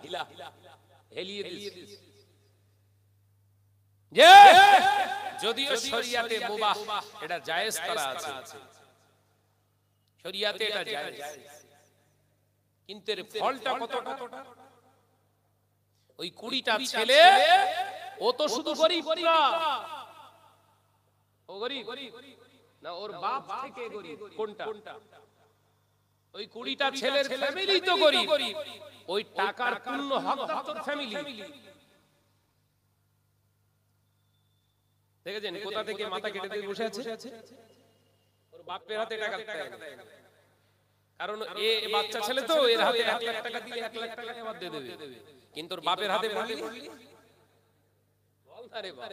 হেলিয়ে দিয়েছে। যে যদিও শরিয়াতে মুবাহ, এটা জায়েজ করা আছে, শরিয়াতে এটা জায়েজ, কিন্তু এর ফলটা কতটা? ওই 20টা ছেলে, ও তো শুধু গরীব না, ও গরীব না, ওর বাপ থেকে গরীব। কোনটা? ওই 20টা ছেলের ফ্যামিলি তো গরীব, ওই টাকার পূর্ণ হকদার তোর ফ্যামিলি। দেখেছেন কোথা থেকে মাথা কেটে দিয়ে বসে আছে, ওর বাপের হাতে টাকা দেয় না। কারণ এ বাচ্চা ছেলে তো, এর হাতে 1 লাখ টাকা দিলে 1 লাখ টাকা আবার দিয়ে দেবে, কিন্তু ওর বাপের হাতে বললি বল আরে বাপ।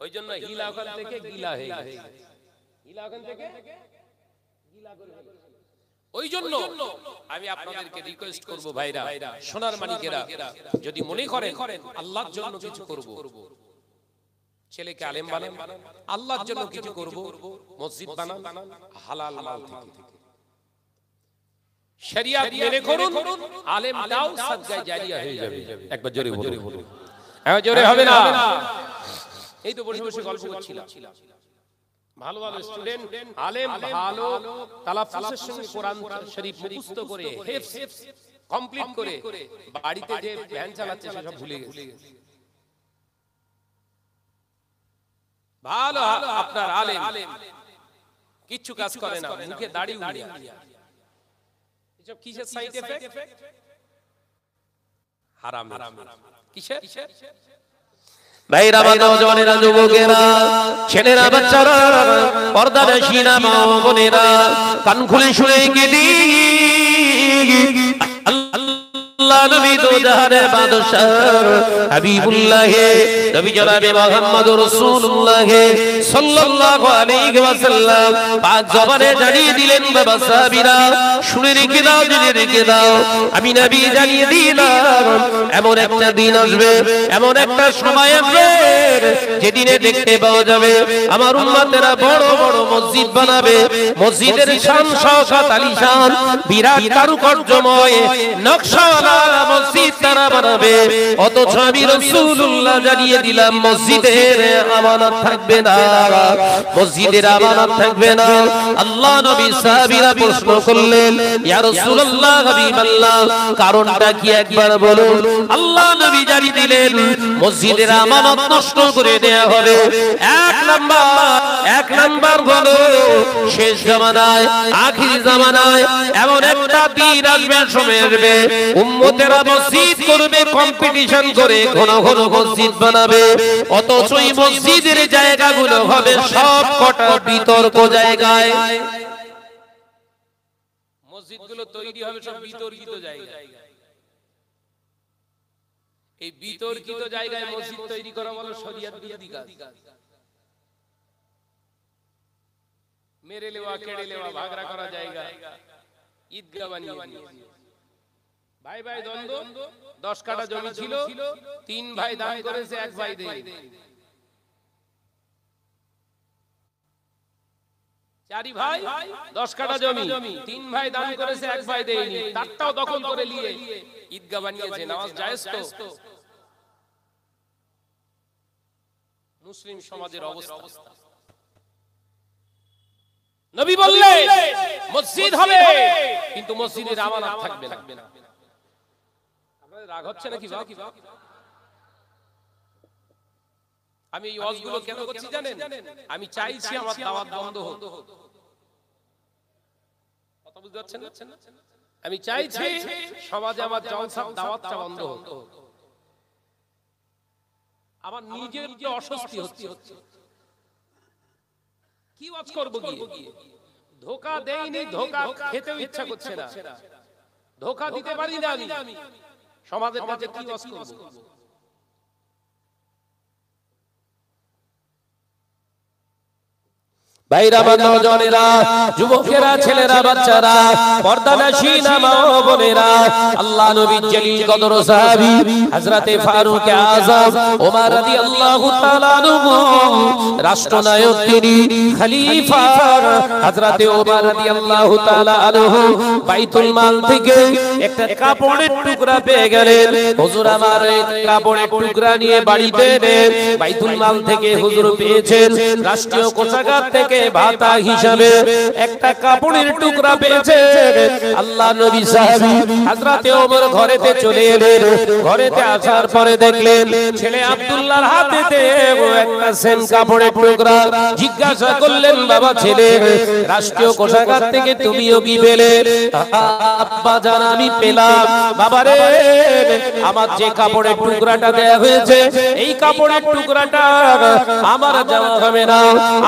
ওই জন্য হিলা ওখান থেকে গিলা হয়ে গেছে, হিলা ওখান থেকে গিলা করে ফেলেছে। ওই জন্য আমি আপনাদেরকে রিকোয়েস্ট করব ভাইরা, সোনার মানিকেরা, যদি মনে করেন আল্লাহর জন্য কিছু করব, ছেলেকে আলেম বানান, আল্লাহর জন্য কিছু করব, মসজিদ বানান হালাল মাল থেকে, শরিয়াত মেনে করুন, আলেম দাও সাদকায়ে জারিয়া হয়ে যাবে। একবার জোরে বলুন, হ্যাঁ জোরে হবে না। এই তো বসে বসে গল্প করছিলাম, ভালো ভালো স্টুডেন্ট আলেম ভালো তালাফুজের সঙ্গে কোরআন শরীফ মুখস্থ করে হিফজ কমপ্লিট করে বাড়িতে যে ভ্যান চালাচ্ছে সেসব ভুলে গেছে। ভালো আপনার আলেম কিচ্ছু কাজ করে না, মুখে দাড়ি উড়িয়ে, এসব কিসের সাইড এফেক্ট? হারাম। কিসের? ভাইরা, নওজওয়ানেরা, যুবকেরা, ছেলেরা, বাচ্চারা, পর্দানশীনা মা ও বোনেরা, কান খুলে শুনে গেলি আল্লাহ নবী দো জাহানের বাদশাহ হাবিবুল্লাহ নবী জনাবে মুহাম্মদুর রাসূলুল্লাহ সাল্লাল্লাহু আলাইহি ওয়াসাল্লাম পাক জবানে জানিয়ে দিলেন, বাবা সাহাবীরা শুনে রেখে দাও, জেনে রেখে দাও, আমি নবী জানিয়ে দিলাম এমন একটা দিন আসবে, এমন একটা সময় আসবে যেদিনে দেখতে পাওয়া যাবে আমার উম্মতেরা বড় বড় মসজিদ বানাবে, মসজিদের শান শওকত আলিশান বিরাট কারুকার্যময় নকশাওয়ালা মসজিদ তারা বানাবে, অথচ আমি রাসূলুল্লাহ জানিয়ে দিলাম মসজিদের আমানত থাকবে না, মসজিদের আমানত থাকবে না। আল্লাহ নবী সাহাবীরা প্রশ্ন করলেন, ইয়া রাসূলুল্লাহ হাবিবাল্লাহ কারণটা কি একবার বলুন। আল্লাহ নবী জানিয়ে দিলেন মসজিদের আমানত নষ্ট করে দেয়া হবে। এক নাম্বার হলো শেষ জামানায়, আখির জামানায় এমন একটা দিন আসবে, সময় আসবে উম্মতেরা মসজিদ করবে কম্পিটিশন করে, ঘন ঘন মসজিদ বানাবে, অথচ এই মসজিদের জায়গাগুলো হবে সব কটা বিতর্ক জায়গায়। মসজিদগুলো তৈরি হবে সব বিতর্কিত জায়গায়। এই বিতর্কিত জায়গায় মসজিদ তৈরি করা বলো শরিয়ত বিরোধী কাজ। মেরে লেওয়া, কেড়ে লেওয়া, ভাগরা করা জায়গা ঈদগাহ বানিয়ে ভাই ভাই দ্বন্দ্ব। 10 কাঠা জমি ছিল, 3 ভাই দান করেছে, 1 ভাই দেয়নি। 4 ভাই 10 কাঠা জমি, 3 ভাই দান করেছে, 1 ভাই দেয়নি, তারটাও দখল করে নিয়ে ঈদগাহ বানিয়েছে। নামাজ জায়েজ তো? মুসলিম সমাজের অবস্থা। নবী বললেন মসজিদ হবে কিন্তু মসজিদের আমানত থাকবে না। আপনাদের রাগ হচ্ছে নাকি বাবা? আমি এই ওয়াজগুলো কেন করছি জানেন? আমি চাইছি আমার দাওয়াত বন্ধ হোক। কথা বুঝতে পারছেন না? আমি চাইছি সমাজে আমার জলসা দাওয়াতটা বন্ধ হোক। আমার নিজের যে অস্বস্তি হচ্ছে, কি ওয়াজ করব গিয়ে? ধোঁকা দেইনি, ধোঁকা খেতেও ইচ্ছা করছে না, ধোঁকা দিতে পারি না আমি। সমাজের কাছে কি ওয়াজ করব? ভাইরা, নওজওয়ানেরা, যুবকেরা, ছেলেরা, বাচ্চারা, পর্দানশীনা মা ও বোনেরা, আল্লাহ নবীর জলিল কদর সাহাবী হযরতে ফারুক আযম ওমর রাদিয়াল্লাহু তাআলা আনহু, রাষ্ট্রনায়ক তিনি, খলিফা হযরতে ওমর রাদিয়াল্লাহু তাআলা আনহু বাইতুল মাল থেকে একটা কাপড়ের টুকরা পেয়ে গেলেন। হুজুর আমার এই কাপড়ের টুকরা নিয়ে বাড়িতে নেন। বাইতুল মাল থেকে হুজুর পেয়েছেন, রাষ্ট্রীয় কোষাগার থেকে ভাতা হিসাবে একটা কাপড়ের টুকরা পেয়েছে। আল্লাহ নবী সাহাবী হযরতে ওমর ঘরেতে চলে এলেন। ঘরেতে আসার পরে দেখলেন ছেলে আব্দুল্লাহর হাতেতে একটা সেন কাপড়ের টুকরা। জিজ্ঞাসা করলেন, বাবা ছেলে, রাষ্ট্রীয় কোষাগার থেকে তুমিও কি পেলে? আব্বা জান, আমি পেলাম। বাবা রে, আমার যে কাপড়ের টুকরাটা দেয়া হয়েছে এই কাপড়ের টুকরাটা আমার জামা হবে না,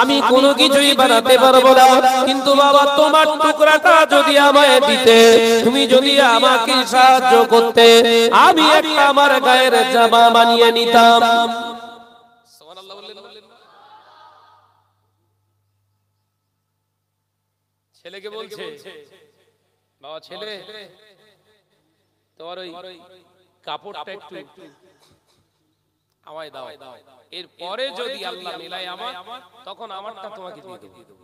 আমি কোনো কিছুই বানাতে পারবো না। কিন্তু বাবা, তোমার টুকরাটা যদি আমায় দিতে, তুমি যদি আমাকে সাহায্য করতে, আমি একটা আমার গায়ের জামা বানিয়ে নিতাম। সুবহানাল্লাহ বললেন। ছেলেকে বলছে, বাবা ছেলে, তোমার ওই কাপড়টা একটু আমায় দাও, এরপরে যদি আল্লাহ মিলায় আমার, তখন আমারটা তোমাকে দিয়ে দেব।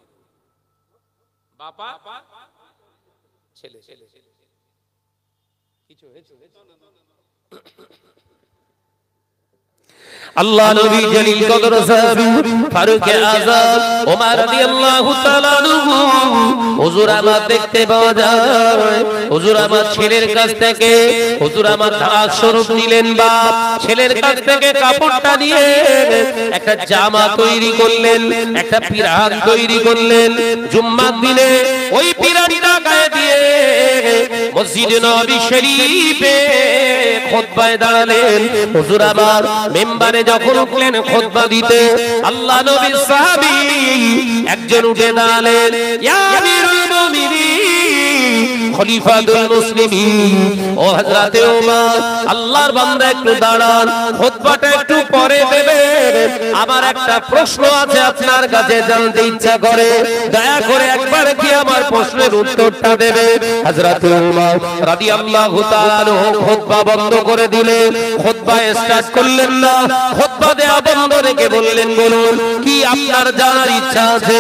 বাবা ছেলে কিছু হয়েছে? আল্লাহ নবী জলিল কদর সাহাবী ফারুক আযম ওমর রাদিয়াল্লাহু তাআলা আনহু হুজুর আমার দেখতে পাওয়া যায়। হুজুর আমার ছেলের কাছ থেকে হুজুর আমার দাস স্বরূপ নিলেন। বাপ ছেলের কাছ থেকে কাপড়টা নিয়ে একটা জামা তৈরি করলেন, একটা পিরান তৈরি করলেন। জুম্মার দিনে ওই পিরানটা গায়ে দিয়ে মসজিদ নববী শরীফে খুতবায় দাঁড়ালেন। হুজুর আমার মিম্বারে যখন উঠলেন খুতবা দিতে, আল্লাহ নবী সাহাবী একজন উঠে দাঁড়ালেন, ইয়া আমিরুল মুমিনিন, খলিফাতুল মুসলিমিন, ও হযরতে ওমর, আল্লাহর বান্দা একটু দাঁড়ান, খুতবাটা একটু পরে দেবেন। আমার একটা প্রশ্ন আছে আপনার কাছে, জানতে ইচ্ছা করে, দয়া করে একবার কি আমার প্রশ্নের উত্তরটা দেবে? হযরতে ওমর রাদিয়াল্লাহু তাআলা খুতবা বন্ধ করে দিলেন, খুতবা স্টার্ট করলেন না। খুতবা দেয়া বন্ধ রেখে বললেন, বলুন কি আপনার জানার ইচ্ছা আছে?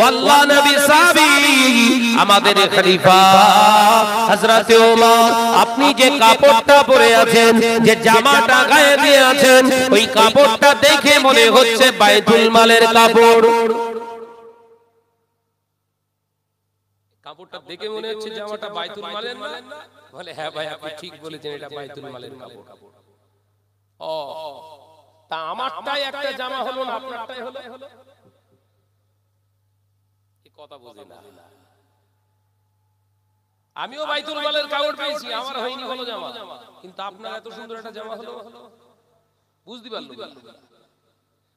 আল্লাহ নবী সাহাবী আমাদের খলিফা হযরতে ওমর, আপনি যে কাপড়টা পরে আছেন, যে জামাটা গায়ে দিয়ে আছেন, ওই কাপড়টা দেখে মনে হচ্ছে বাইতুল মালের কাপড়। কাপড়টা দেখে মনে হচ্ছে জামাটা বাইতুল মালের না? বলে হ্যাঁ ভাই, আপনি ঠিক বলেছেন, এটা বাইতুল মালের কাপড়। ও, তা আমারটাই একটা জামা হলো না, আপনারটাই হলো? এই কথা বুঝি না। আমিও বাইতুল মালের কাপড় পেয়েছি, আমার হয়নি হলো জামা, কিন্তু আপনার এত সুন্দর একটা জামা হলো। বুঝতে পারলেন?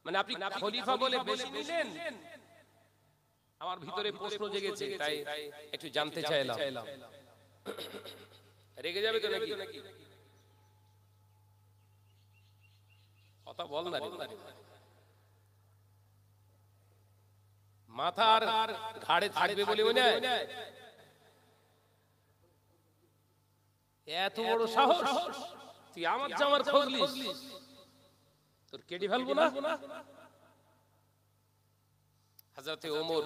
মানে আপনি খলিফা বলে বেশি নিলেন। আমার ভিতরে প্রশ্ন জেগেছে, তাই একটু জানতে চাইলাম। রেগে যাবে তো নাকি? কথা বল না রে। মাথার ঘাড়ে থাকবে বলে মনে হয়? এত বড় সাহস, তুই আমার জামার খোঁজ নিস? তোর কেটে ফেলবো না? হযরতে ওমর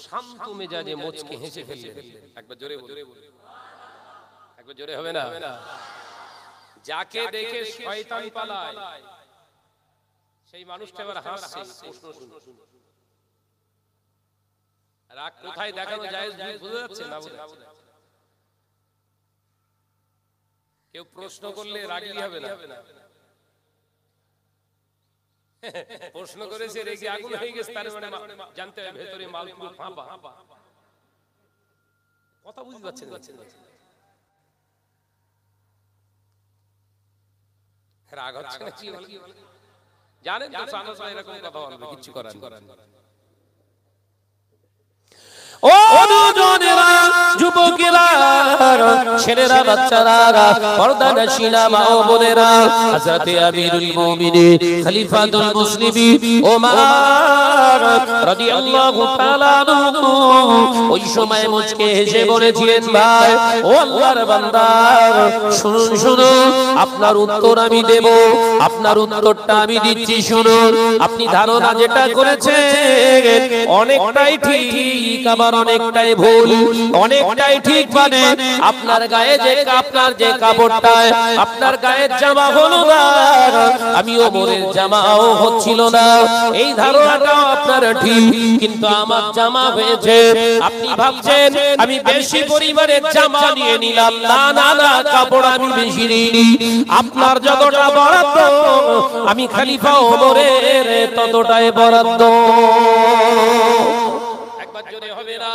শান্ত মেজাজে মুচকে হেসে ফেললেন। একবার জোরে বল, একবার জোরে হবে না? যাকে দেখে শয়তান পালায় সেই মানুষটা এবার হাসছে। প্রশ্ন শুনুন, রাগ কোথায় দেখানো যায় বুঝা যাচ্ছে না? কেউ প্রশ্ন করলে রাগই হবে না। প্রশ্ন করেছে রেগে আগুন হয়ে গেছে, তার মানে জানতে হবে ভেতরে মাল পুরো ফাঁপা। কথা বুঝতে পারছেন? রাগ হচ্ছে না? কি জানেন তো, সানাস ভাই এরকম কথা বলবে, কিচ্ছু করার নেই। ও দুজনেরা, যুবকেরা, ছেলেরা, বাচ্চারা, পর্দানশীলা মা ও বোনেরা, হযরতে আমিরুল মুমিনিন খলিফাতুল মুসলিমিন ওমর রাদিয়াল্লাহু তাআলা আনহু ওই সময় মুচকে হেসে বলেছিলেন, ভাই ও আল্লাহর বান্দা, শুনুন শুনুন, আপনার উত্তর আমি দেব, আপনার উত্তরটা আমি দিচ্ছি, শুনুন। আপনি ধারণা যেটা করেছেন অনেকটাই ঠিক, আবার অনেকটাই ভুল, অনেকটাই ঠিক। মানে আপনার গায়ে যে আপনার যে কাপড়টা, আপনার গায়ের জামা হলো না, আমি ওমরের জামাও হচ্ছিল না, এই ধারণাটাও আপনার ঠিক। কিন্তু আমার জামা হয়েছে, আপনি ভাবছেন আমি বেশি পরিমাণে জামা নিয়ে নিলাম। না না না, কাপড় আমি বেশি নিইনি। আপনার যতটা বরাদ্দ আমি খলিফা ওমরের ততটাই বরাদ্দ। একবার জোরে হবে না?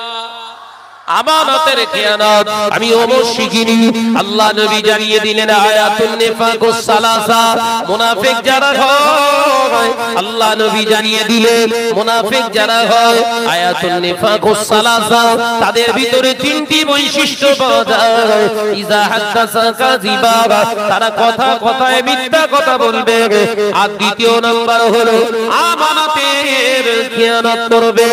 আমানতের খেয়ানত আমি ওমর শিখিনি। আল্লাহ নবী জানিয়ে দিলেন আয়াতুন নিফাকুস সালাসা, মুনাফিক যারা হয়, আল্লাহ নবী জানিয়ে দিলেন মুনাফিক যারা হয় আয়াতুন নিফাকুস সালাসা, তাদের ভিতরে তিনটি বৈশিষ্ট্য পাওয়া যায়। ইজা হাদাসা কাযিবা, তারা কথায় মিথ্যা কথা বলবে। আর দ্বিতীয় নাম্বার হলো আমানতের খেয়ানত করবে।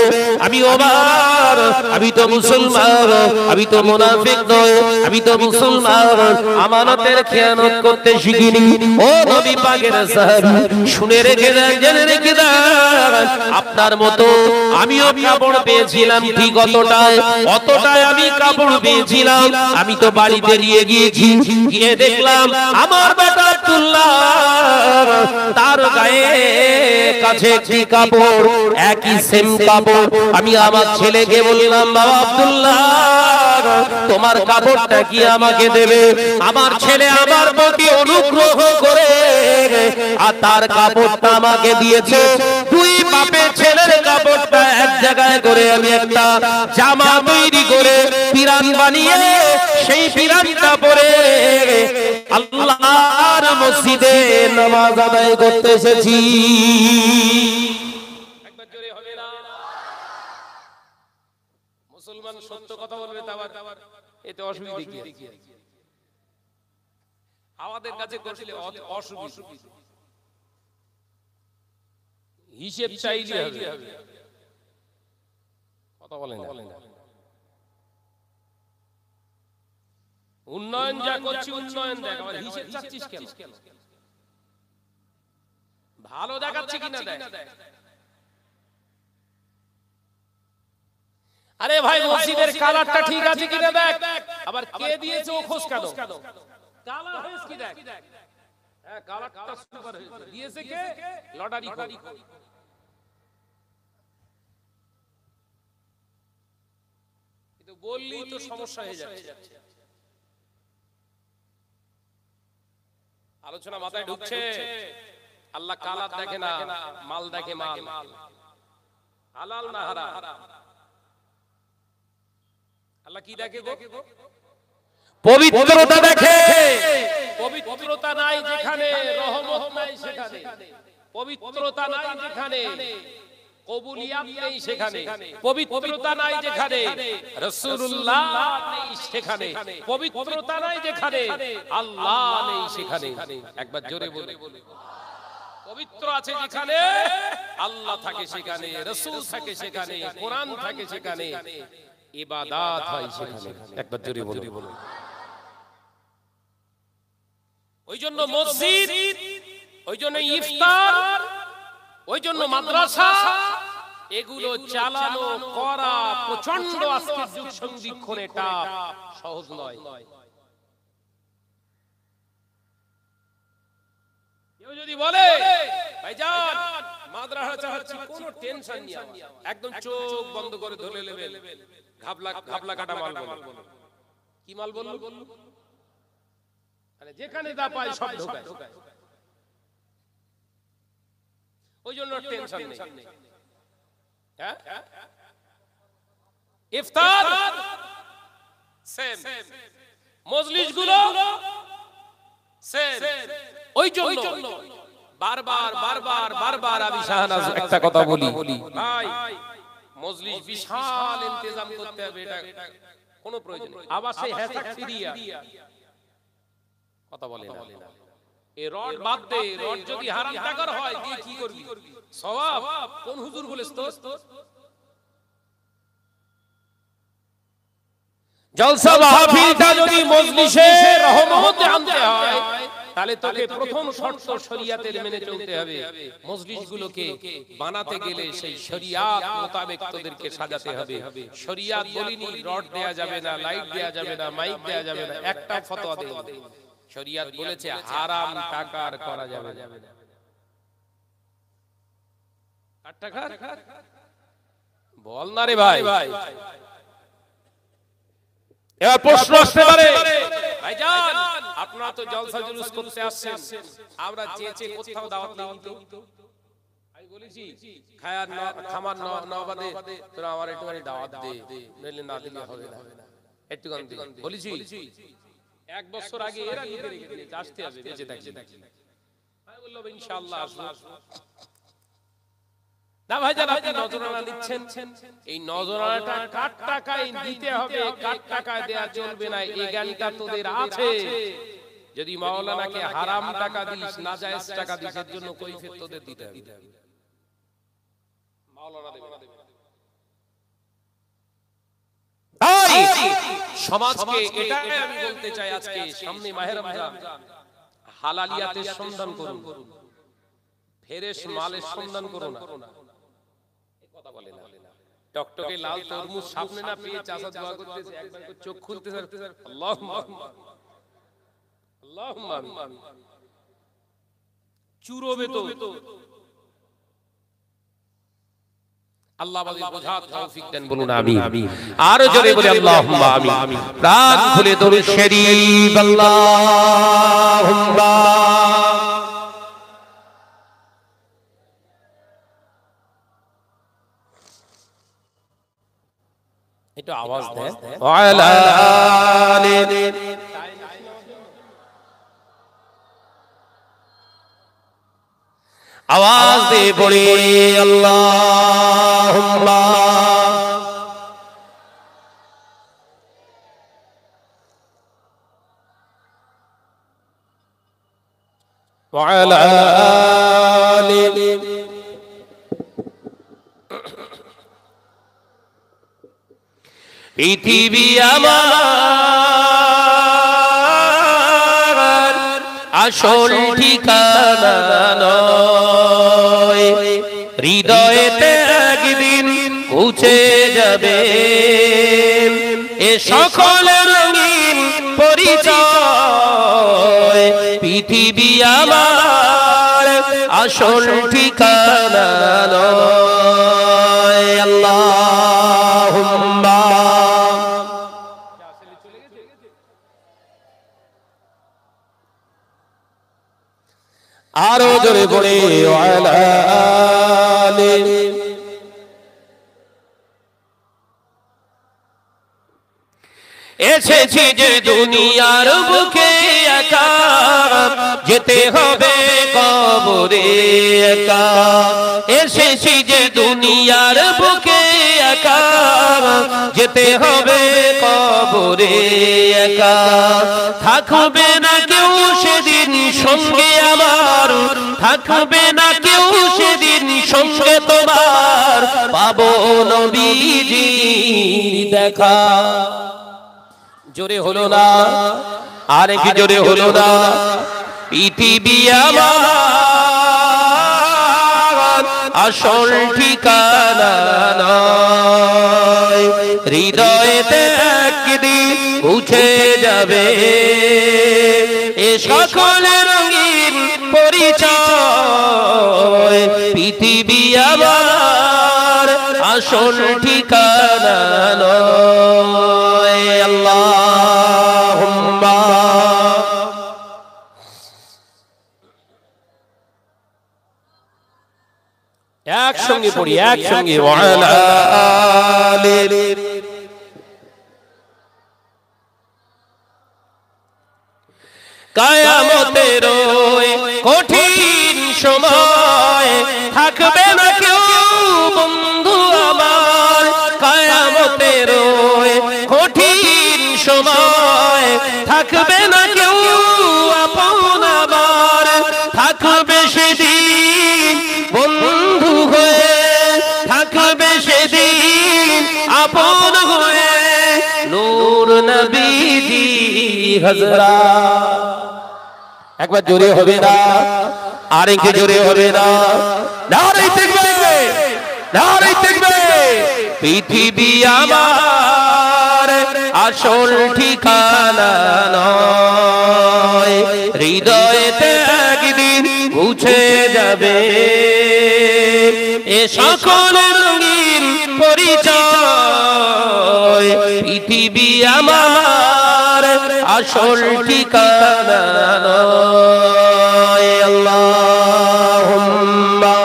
আমি ওমর, আমি তো মুসলমান, আমি তো মুনাফিক নয়, আমি তো মুসলমান, আমানতের খেয়ানত করতে শিখিনি। ও নবী পাকের সাহাবী, শুনে রেখে দেন, জেনে রেখে দেন, আপনার মতো আমিও কাপড় পেয়েছিলাম ঠিক অতটাই আমি কাপড় পেয়েছিলাম। আমি তো বাড়িতে নিয়ে গিয়েছি, গিয়ে দেখলাম আমার বেটা আব্দুল্লাহ, তার গায়ে কাছে একটি কাপড়, একই সেম কাপড়। আমি আমার ছেলেকে বললাম, বাবা আব্দুল্লাহ, তোমার কাপড়টা কি আমাকে দেবে? আমার ছেলে আমার প্রতি অনুগ্রহ করে আর তার কাপড়টা আমাকে দিয়েছে। দুই বাপের ছেলের কাপড়টা এক জায়গায় করে আমি একটা জামা তৈরি করে পিরান বানিয়ে সেই পিরানটা পরে আল্লাহর মসজিদে নামাজ আদায় করতে এসেছি। একবার জোরে হবে না? মুসলমান সত্য কথা বলবে, তাবার এতে অসুবিধা কি আছে? আমাদের কাছে করলে অসুবিধা, হিসেব চাইলে হবে। কথা বলেন না? উন্নয়ন যা করছি, উন্নয়ন দেখ, আবার হিসেব চাচ্ছিস কেন? ভালো দেখাচ্ছে কিনা দেখ। আরে ভাই, মসজিদের কালারটা ঠিক আছে কিনা দেখ। আবার কে দিয়েছে ও খোঁজ কেন? কালার হয়েছে কি দেখ। হ্যাঁ, কালারটা সুপার হয়েছে। দিয়েছে কে? লটারি করে। কিন্তু বললি তো সমস্যা হয়ে যাচ্ছে। আলোচনা মাথায় ঢুকছে? আল্লাহ কালার দেখে না, মাল দেখে মাল। হালাল না হারাম? আল্লাহ কি দেখে গো? পবিত্রতা দেখে। পবিত্রতা নাই যেখানে, রহমত নাই সেখানে। পবিত্রতা নাই যেখানে, কবুলিয়াত নেই সেখানে। পবিত্রতা নাই যেখানে, রাসূলুল্লাহ নেই সেখানে। পবিত্রতা নাই যেখানে, আল্লাহ নেই সেখানে। একবার জোরে বলে। পবিত্র আছে যেখানে, আল্লাহ থাকে সেখানে, রাসূল থাকে সেখানে, কোরআন থাকে সেখানে, ইবাদত হয় সেখানে। একবার জোরে বলুন। ওই জন্য মসজিদ, ওই জন্য ইফতার, ওই জন্য মাদ্রাসা, এগুলো চালানো করা প্রচন্ড আজকের যুগ সন্ধিক্ষণ, এটা সহজ নয়। কেউ যদি বলে ভাইজান মাদ্রাসা চালাচ্ছি, কোনো টেনশন নেই, একদম চোখ বন্ধ করে ধরে নেবেন, ঘাবলা কাটা মাল বলবো। কি মাল বলবো? যেখানে যা পায় সব ঢোকায়। ওই জন্য টেনশন নেই। হ্যাঁ, ইফতার সেম, মজলিস গুলো সেম। ওই জন্য বারবার আমি শাহনাজ একটা কথা বলি, ভাই মজলিস বিশাল ইন্তজাম করতে হবে, এটা কোনো প্রয়োজন নেই। আবার সেই হ্যাশট্যাগ ফিরিয়া কথা বলে না। এই রড বাদ দে, রড যদি হারাম টাকার হয় দিয়ে কি করবি? সওয়াব কোন হুজুর বলেছ তো? জলসা মাহফিলটা যদি মজলিসে রহমতে আনতে হয়, তাহলে তোকে প্রথম শর্ত শরিয়াতের মেনে চলতে হবে। মজলিসগুলোকে বানাতে গেলে সেই শরিয়াত মোতাবেক তোদেরকে সাজাতে হবে। শরিয়াত বলিনি রড দেয়া যাবে না, লাইট দেয়া যাবে না, মাইক দেয়া যাবে না, একটা ফতোয়া দেয়নি। শরিয়াত বলেছে হারাম টাকার করা যাবে না। কার টাকা? বল না রে ভাই। এবার প্রশ্ন আসতে পারে, ভাইজান আপনারা তো জলসা জুলুস করতে আসছেন, আমরা চেয়েছে কোথাও দাওয়াত নেই তো। আমি বলেছি খায়ার খামার নবাদে তোরা আমার একটুখানি দাওয়াত দে, নইলে না দিলে হবে না, একটুখানি দে বলেছি। এক বছর আগে এরা লিখে রেখে দিয়েছে আসতে হবে, বেঁচে থাকি। আমি বললাম ইনশাআল্লাহ আসবো। না ভাইজান আপনি নজরানা নিচ্ছেন, এই নজরানাটা কার টাকায় দিতে হবে, কার টাকায় দেয়া চলবে না, এই জ্ঞানটা তোদের আছে। যদি মাওলানাকে হারাম টাকা দিস, নাজায়েজ টাকা দিস, এর জন্য কৈফিয়ত তোদের দিতে হবে। মাওলানা দেবে না। তাই সমাজকে এটাই আমি বলতে চাই, আজকে সামনে মাহে রমজান, হালালিয়াতের সন্ধান করুন, ফেরেশ মালের সন্ধান করুন না। কথা বলে না, টকটকে লাল তরমুজ সামনে না পেয়ে চাচা দোয়া করতেছে, একবার করে চোখ খুলতেছে, আল্লাহুম্মা আল্লাহুম্মা আমিন। চুরোবে তো আল্লাহ বোঝার তৌফিক দেন, বলুন আমিন। আরো জোরে বলে আল্লাহুম্মা আমিন। প্রাণ খুলে দরুদ শরীফ আল্লাহুম্মা। একটু আওয়াজ দেন। ওয়ালা আলি आवाज दे पड़े अल्लाहुम्मा। वअला आलि पृथिवी আমার আসল ঠিকানা নয়, হৃদয়েতে একদিন পৌঁছে যাবে এ সকল রঙিন পরিচয়। পৃথিবী আমার আসল ঠিকানা নয়। আল্লাহুম্মা আরো জোরে পড়ে ওয়ালা আলি। এসেছি যে দুনিয়ার বুকে একা, যেতে হবে কবরে একা। এসেছি যে দুনিয়ার বুকে একা, যেতে হবে কবরে একা। থাকবে না কেউ সেদিন সঙ্গে আমার, থাকবে না কেউ সেদিন সঙ্গে তোমার, পাবো নবীজির দেখা। জোরে হলো না, আর কি জোরে হলো না। পৃথিবী আমার আসল ঠিকানা নয়, হৃদয়েতে একদিন পৌঁছে যাবে এ সকল রঙিন পরিচয়। পৃথিবী আমার আসল ঠিকানা নয়। আল্লাহুম্মা একসঙ্গে পড়ি, একসঙ্গে ওয়ালা আলি। কিয়ামতের ওই কঠিন সময় থাকবে না কেউ বন্ধু আমার। কিয়ামতের ওই কঠিন সময় থাকবে না কেউ আপন আমার। থাকবে সেদিন বন্ধু হয়ে, থাকবে সেদিন আপন হয়ে নূর নবীজি হযরত। একবার জোরে হবে না, আর একটু জোরে হবে না। নারে তাকবীর, নারে তাকবীর। পৃথিবী আমার আসল ঠিকানা নয়, হৃদয়েতে একদিন মুছে যাবে এ সকল রঙিন পরিচয়। পৃথিবী আমার আসল ঠিকানা নয়। আল্লাহুম্মা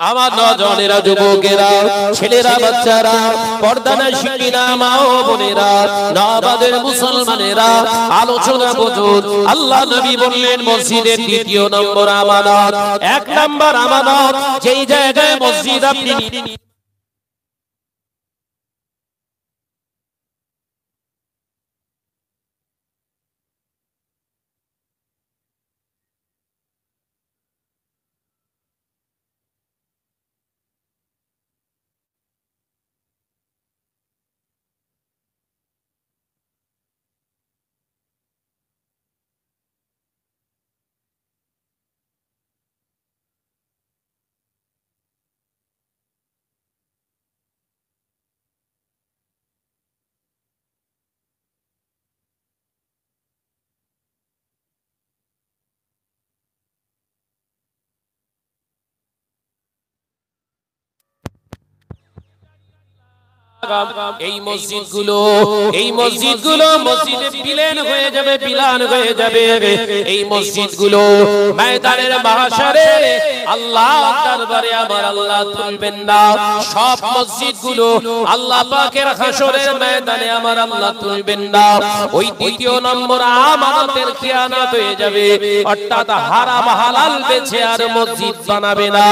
আমার নজনেরা, যুবকেরা, ছেলেরা, বাচ্চারা, পর্দানশীলা মা ও বোনেরা, নবাবের মুসলমানেরা, আলোচনা বুঝুন। আল্লাহ নবী বললেন মসজিদের দ্বিতীয় নম্বর আমানত, এক নম্বর আমানত যেই জায়গায় মসজিদ আপনি এই মসজিদগুলো মসজিদে বিলীন হয়ে যাবে, বিলান হয়ে যাবে। এই মসজিদগুলো ময়দানের মাহশরে আল্লাহর দরবারে আমার আল্লাহ তুলবেন না। সব মসজিদগুলো আল্লাহ পাকের হাসরের ময়দানে আমার আল্লাহ তুলবেন না। ওই দ্বিতীয় নম্বর আমানতের খিয়ানত হয়ে যাবে, অর্থাৎ হারাম হালাল বেছে আর মসজিদ বানাবে না।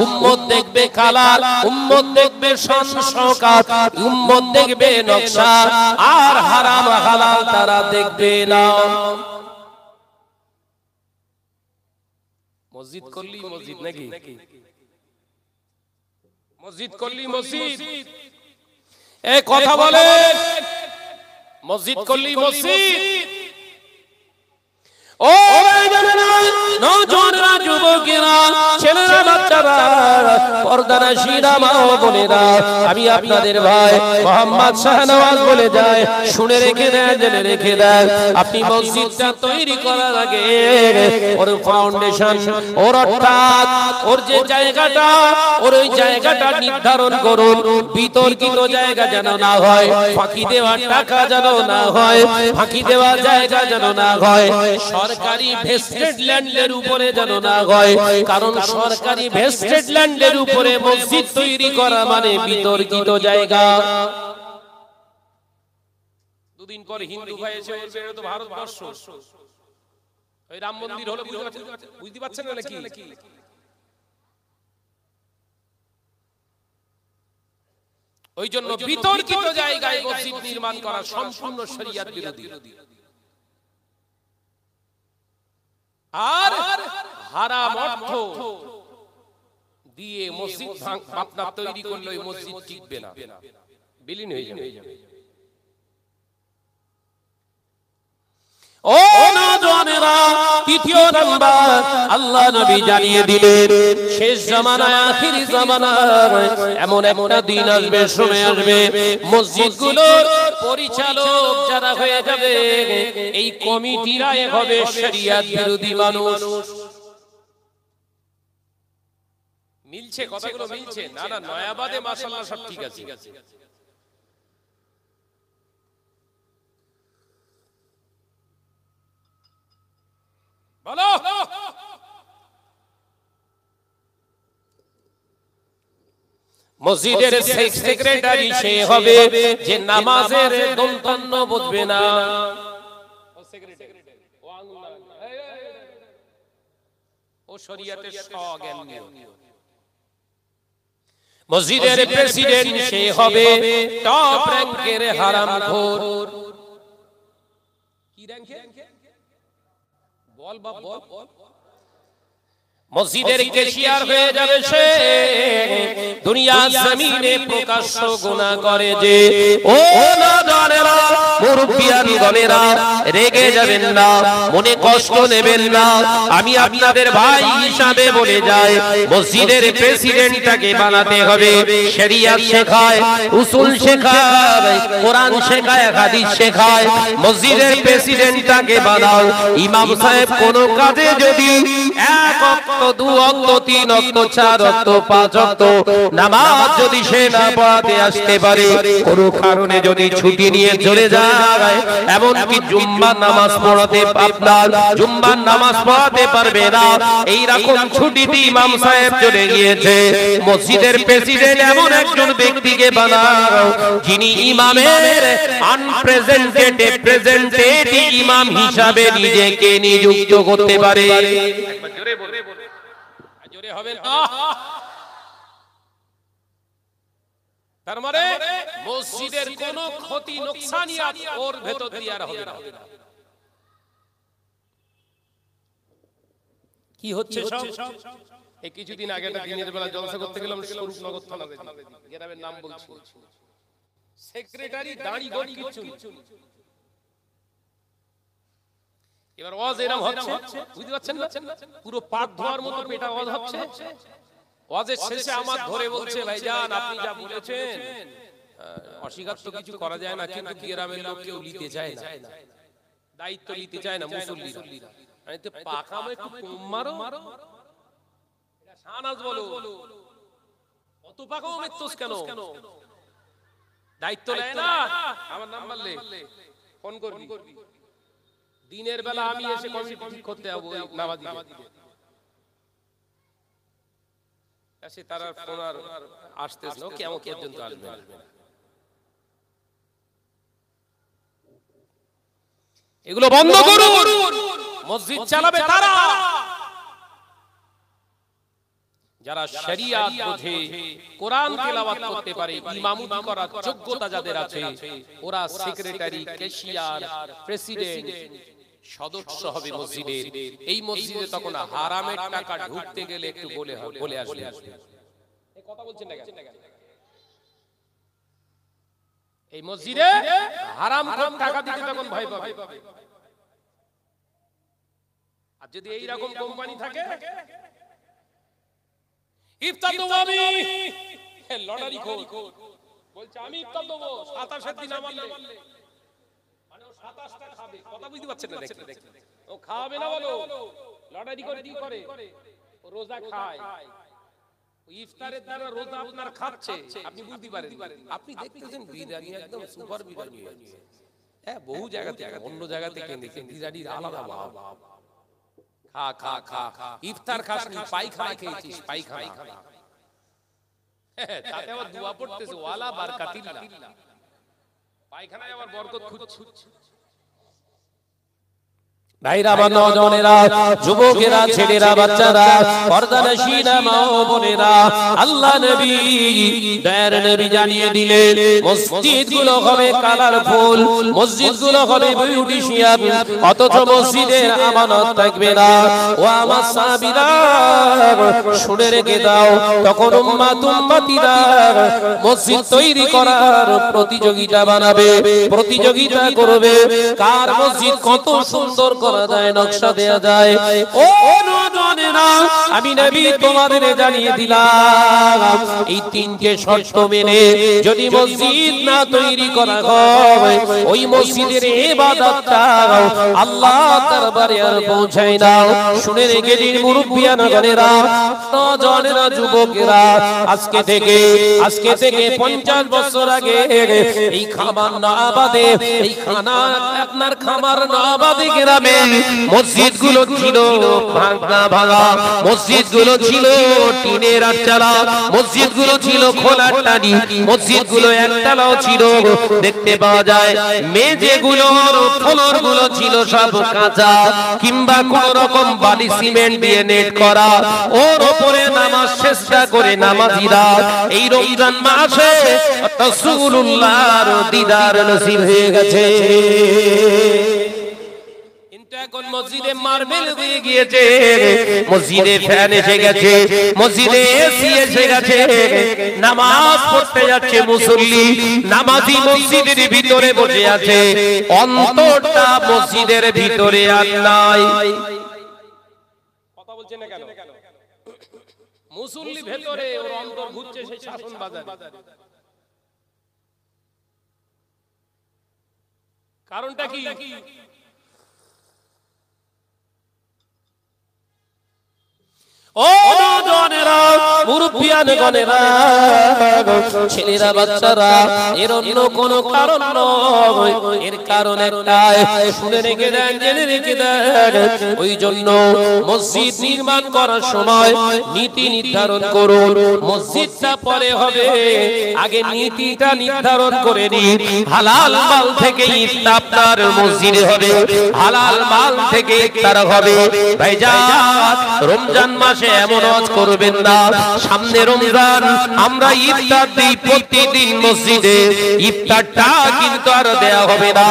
উম্মত দেখবে কালার, উম্মত দেখবে সংস্কার, উম্মত দেখবে নকশা, আর হারাম হালাল তারা দেখবে না। মসজিদ করলি মসজিদ নাকি, মসজিদ করলি মসজিদ, এই কথা বলে মসজিদ করলি মসজিদ। ও নওজোয়ানেরা, যুবকেরা, ছেলেরা, বাচ্চারা, পর্দানশীলা মা ও বোনেরা, আমি আপনাদের ভাই মোহাম্মদ শাহনওয়াজ বলে যায়, শুনে রেখে দেন, জেনে রেখে দেন। আপনি মসজিদটা তৈরি করার আগে ওর ফাউন্ডেশন, ওর অর্থাৎ ওর যে জায়গাটা, ওর ওই জায়গাটা নির্ধারণ করুন। বিতর্কিত জায়গা যেন না হয়, ফাঁকি দেওয়ার টাকা যেন না হয়, ফাঁকি দেওয়ার জায়গা যেন না হয়, সরকারি ভেস্টেড ল্যান্ডের উপরে যেন না হয়। কারণ সরকারি ভেস্টেড ল্যান্ডের উপরে মসজিদ তৈরি করা মানে বিতর্কিত জায়গা। দুদিন পর হিন্দু ভাই এসে বলবে এটা তো ভারতবর্ষ, ওই রাম মন্দির হলো, বুঝতে পারছেন না নাকি? ওই জন্য বিতর্কিত জায়গায় মসজিদ নির্মাণ করা সম্পূর্ণ শরিয়ত বিরোধী। আর হারাম অর্থ দিয়ে মসজিদ আপনার তৈরি করলে ওই মসজিদ টিকবে না, বিলীন হয়ে যাবে। ও নওজোয়ানেরা, তৃতীয় নাম্বার আল্লাহ নবী জানিয়ে দিলেন শেষ জামানায়, আখিরি জামানায় এমন একটা দিন আসবে, সময় আসবে, মসজিদগুলোর পরিচালক যারা হয়ে যাবে এই কমিটিরাই হবে শরিয়ত বিরোধী মানুষ। মিলছে কথাগুলো, মিলছে না? না, নয়াবাদে মাশাআল্লাহ সব ঠিক আছে। বলো, মসজিদের সেক্রেটারি সে হবে যে নামাজের দন্তন্য বুঝবে না। ও শরিয়তের স্বজ্ঞান নিয়ে। মসজিদের প্রেসিডেন্ট সে হবে টপ র‍্যাঙ্কের হারামখোর। কি র‍্যাঙ্কে? বল বাপ বল। মসজিদের ক্যাশিয়ার হয়ে যাবে সে, দুনিয়া জমিনে প্রকাশ্য গুনাহ করে যে। ও নওজওয়ানেরা, মুরব্বিয়ান গণেরা, রেগে যাবেন না, মনে কষ্ট নেবেন না। আমি আপনাদের ভাই হিসাবে বলে যাই, মসজিদের প্রেসিডেন্টটাকে বানাতে হবে। শরিয়ত শেখায়, উসুল শেখায়, কোরআন শেখায়, হাদিস শেখায়। মসজিদের প্রেসিডেন্টটাকে বানাও। ইমাম সাহেব কোন কাজে যদি এক ওয়াক্ত, দু ওয়াক্ত, তিন ওয়াক্ত, চার ওয়াক্ত, পাঁচ ওয়াক্ত নামাজ যদি সে না পড়াতে আসতে পারে, কোনো কারণে যদি ছুটি নিয়ে চলে যায়, এমনকি জুম্মার নামাজ পড়াতে আপনার জুম্মার নামাজ পড়াতে পারবে না, এই রকম ছুটিতে ইমাম সাহেব চলে গিয়েছে, মসজিদের প্রেসিডেন্ট এমন একজন ব্যক্তিকে বানাও যিনি ইমামের আনপ্রেজেন্টেড প্রেজেন্টেটিভ ইমাম হিসাবে নিজেকে নিযুক্ত করতে পারে। একবার জোরে বলে, জোরে হবে না। তার মানে মসজিদের কোন ক্ষতি নোকসানিয়াত ওর ভেতর দিয়ে আর হবে না। কি হচ্ছে সব? এই কিছুদিন আগে একটা দিনের বেলা জলসা করতে গেলাম স্বরূপনগর থানাতে, গ্রামের নাম বলছি, সেক্রেটারি দাঁড়ি গড়ি কিছু এবার ওয়াজ এরকম হচ্ছে, বুঝতে পারছেন না? পুরো পাট ধোয়ার মতো পেটা ওয়াজ হচ্ছে। ওয়াজের শেষে আমার ধরে বলছে, ভাইজান আপনি যা বলেছেন অস্বীকার তো কিছু করা যায় না, কিন্তু গ্রামের লোক কেউ নিতে চায় না, দায়িত্ব নিতে চায় না মুসল্লিরা। আমি তো পাকামো একটু কম মারো, এটা শাহনাজ বলো, অত পাকামো মেত্তস কেন? দায়িত্ব নেয় না। আমার নাম্বার লে, ফোন করবি। দিনের বেলা আমি এসে কমিটি ঠিক করতে যাবো নামাজি, এসে তারা ফোন আর আসতেছে না, কেমন পর্যন্ত আসবে। এগুলো বন্ধ করুন। মসজিদ চালাবে তারা যারা শরিয়াত বোঝে, কোরআন তেলাওয়াত করতে পারে, ইমামতি করার যোগ্যতা যাদের আছে, ওরা সেক্রেটারি, ক্যাশিয়ার, প্রেসিডেন্ট, সদস্য হবে মসজিদের। এই মসজিদে তখন হারামের টাকা ঢুকতে গেলে একটু বলে আসবে। এই কথা বলছেন না কেন? এই মসজিদে হারাম টাকা দিতে তখন ভয় পাবে। আর যদি এই রকম কোম্পানি থাকে, ইফতার দেবো আমি, লটারি খোল বলছে আমি ইফতার দেবো 27 দিন আমারলে, মানে ও 27টা খাবে। কথা বুঝতে পারছেন না? দেখতে ও খাওয়াবে না, বলো লটারি করে কি করে? রোজা খায়, ইফতারের দ্বারা রোজা আপনার খাচ্ছে, আপনি বুঝতে পারেন। আপনি দেখতেছেন বিরিয়ানি একদম সুপার বিরিয়ানি হয়েছে, হ্যাঁ বহু জায়গা থেকে, অন্য জায়গা থেকে দেখেন বিরিয়ানির আলাদা ভাব। খা খা খা খা, ইফতার খাসনি, পায়খানা খেয়েছিস, পায়খানা। তাতে আবার দোয়া পড়তেছে, ওয়ালা বারকাতিল্লাহ, পায়খানায় আবার বরকত খুঁজছে। ভাইরা, আমার নওজওয়ানেরা, যুবকেরা, ছেলেরা, বাচ্চারা, পর্দানশীনা মা ও বোনেরা, আল্লাহ নবী, দয়ার নবী জানিয়ে দিলেন মসজিদগুলো হবে কালারফুল, মসজিদগুলো হবে বিউটিশিয়ান, অথচ মসজিদের আমানত থাকবে না। ও আমার সাহাবীরা, শুনে রেখে দাও, তখন উম্মতিরা মসজিদ তৈরি করার প্রতিযোগিতা বানাবে, প্রতিযোগিতা করবে, কার মসজিদ কত সুন্দর করা যায়, নকশা দেয়া যায়। ও নওজওয়ানেরা, আমি নবী তোমাদের জানিয়ে দিলাম, এই তিনটে শর্ত মেনে যদি মসজিদ না তৈরি করা হয়, ওই মসজিদের ইবাদতটা আল্লাহ দরবারে আর পৌঁছায় না। শুনে রেখে দিন মুরব্বিয়ানগণেরা, নওজওয়ানেরা, যুবকেরা, আজকে থেকে 50 বছর আগে এই খামার না আবাদে, এই খানা আপনার খামার না আবাদে গ্রামে মসজিদগুলো ছিল ভাঙা ভাঙা, মসজিদগুলো ছিল টিনের আটচালা, মসজিদগুলো ছিল খোলার টানি, মসজিদগুলো একতলাও ছিল। দেখতে পাওয়া যায় মেঝেগুলো, ফ্লোরগুলো ছিল সব কাঁচা, কিংবা কোন রকম বালি সিমেন্ট দিয়ে নেট করা। ওর উপরে নামাজ চেষ্টা করে নামাজিরা এই রমজান মাসে রাসূলুল্লাহর দিদার নসিব হয়ে গেছে। এখন মসজিদে মার্বেল হয়ে গিয়েছে, মসজিদে ফ্যান এসে গেছে, মসজিদে এসি এসে গেছে, নামাজ পড়তে যাচ্ছে মুসল্লি, নামাজি মসজিদের ভিতরে বসে আছে, অন্তরটা মসজিদের ভিতরে আর নাই। কথা বলছেন না কেন? মুসল্লি ভেতরে, ওর অন্তর ঘুরছে সেই শাসন বাজারে। কারণটা কি? ও নওজওয়ানেরা, মুরব্বিয়ানগণেরা, ছেলেরা, বাচ্চারা, এর অন্য কোনো কারণ নয়, এর কারণ একটাই, শুনে রেখে দেন, জেনে রেখে দেন। ওই জন্য মসজিদ নির্মাণ করার সময় নীতি নির্ধারণ করুন। মসজিদটা পরে হবে, আগে নীতিটা নির্ধারণ করে নিন। হালাল মাল থেকে ইফতার আপনার মসজিদে হবে, হালাল মাল থেকে ইফতার হবে। ভাইজান, রমজান মাস এমন ওয়াজ করবেন না, সামনে রমজান, আমরা ইফতার দিই প্রতিদিন মসজিদে, ইফতারটা কিন্তু আর দেয়া হবে না,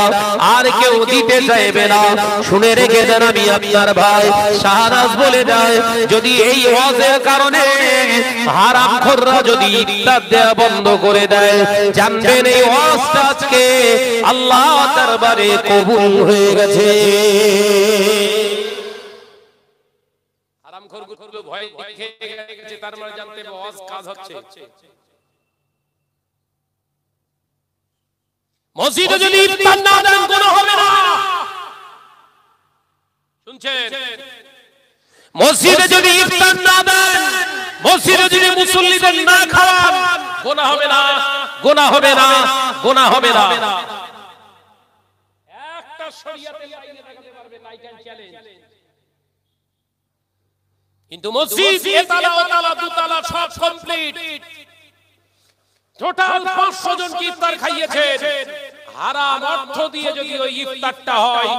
আর কেউ দিতে চাইবে না। শুনে রেখে দেন, আমি আপনার ভাই শাহনাজ বলে যায়, যদি এই ওয়াজের কারণে হারামখোররা যদি ইফতার দেয়া বন্ধ করে দেয়, জানবেন এই ওয়াজটা আজকে আল্লাহ দরবারে কবুল হয়ে গেছে। হারামখোরগুলো ভয় খেয়ে গেছে, তার মানে জানতে হবে ওয়াজ কাজ হচ্ছে। মসজিদে যদি ইফতার না দেন গুনাহ হবে না, শুনছেন? মসজিদে যদি ইফতার না দেন, মসজিদে যদি মুসল্লিদের না খাওয়ান, গুনাহ হবে না, গুনাহ হবে না, গুনাহ হবে না। একটা শরীয়তের লাইনে দেখাতে পারবে না, আই ক্যান চ্যালেঞ্জ। কিন্তু মসজিদ এতলা ওতলা দুতলা সব কমপ্লিট, টোটাল 500 জনকে ইফতার খাইয়েছেন। হারাম অর্থ দিয়ে যদি ওই ইফতারটা হয়,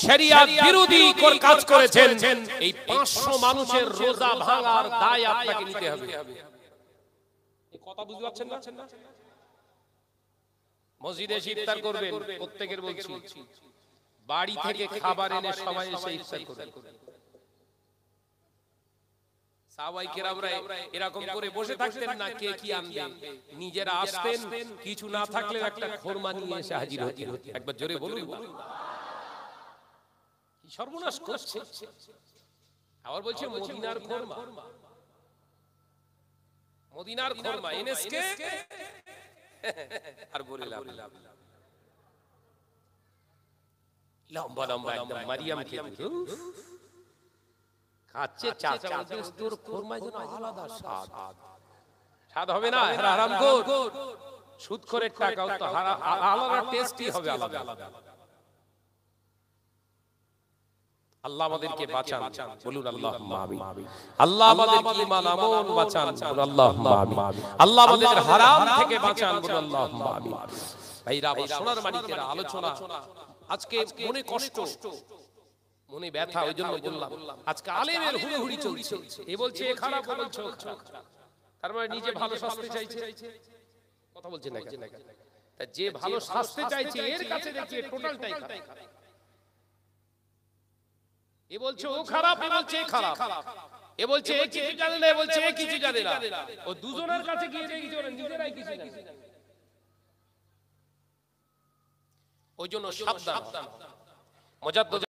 শরিয়ত বিরোধী কাজ করেছেন, এই 500 মানুষের রোজা ভাঙার দায় আপনাকে নিতে হবে। এই কথা বুঝতে পারছেন না? মসজিদে ইফতার করবেন, প্রত্যেকের বলছি, বাড়ি থেকে খাবার এনে সবাই এসে ইফতার করবেন। সাহাবায়ে কেরামরা এরকম করে বসে থাকতেন না, কে কি আনবে, নিজেরা আসতেন, কিছু না থাকলে একটা খোরমা নিয়ে এসে হাজির হতেন। একবার জোরে বলুন, কি সর্বনাশ করছে। আবার বলছে মদিনার খোরমা, মদিনার খোরমা এনএসকে, আর বলে লাভ লম্বা লম্বা একদম মারিয়াম কে খাচ্ছে, চাচা তোর খোরমায় যেন আলাদা স্বাদ। স্বাদ হবে না, হারামখোর সুদখোরের টাকা তো আলাদা টেস্টই হবে, আলাদা। আল্লাহ আমাদেরকে বাঁচান, বলুন আল্লাহুম্মা আমিন। আল্লাহ আমাদেরকে ঈমান আমল বাঁচান, বলুন আল্লাহুম্মা আমিন। আল্লাহ আমাদের হারাম থেকে বাঁচান, বলুন আল্লাহুম্মা আমিন। ভাইরা, সোনার মানিকেরা, আলোচনা আজকে মনে কষ্ট, মনে ব্যথা, ওই জন্য বললাম আজকে আলেমের হুড়োহুড়ি চলছে। এ বলছে এ খারাপ, ও বলছে ও খারাপ, তার মানে নিজে ভালো শাস্তি চাইছে। কথা বলছে না কেন? তা যে ভালো শাস্তি চাইছে এর কাছে দেখি টোটালটাই খারাপ। এ বলছে ও খারাপ, এ বলছে এ খারাপ, এ বলছে এ কিছু জানে না, এ বলছে এ কিছু জানে না। ও দুজনের কাছে গিয়ে দেখি ওরা নিজেরাই কিছু জানে। ওই জন্য সাবধান। মুজাদ্দিদ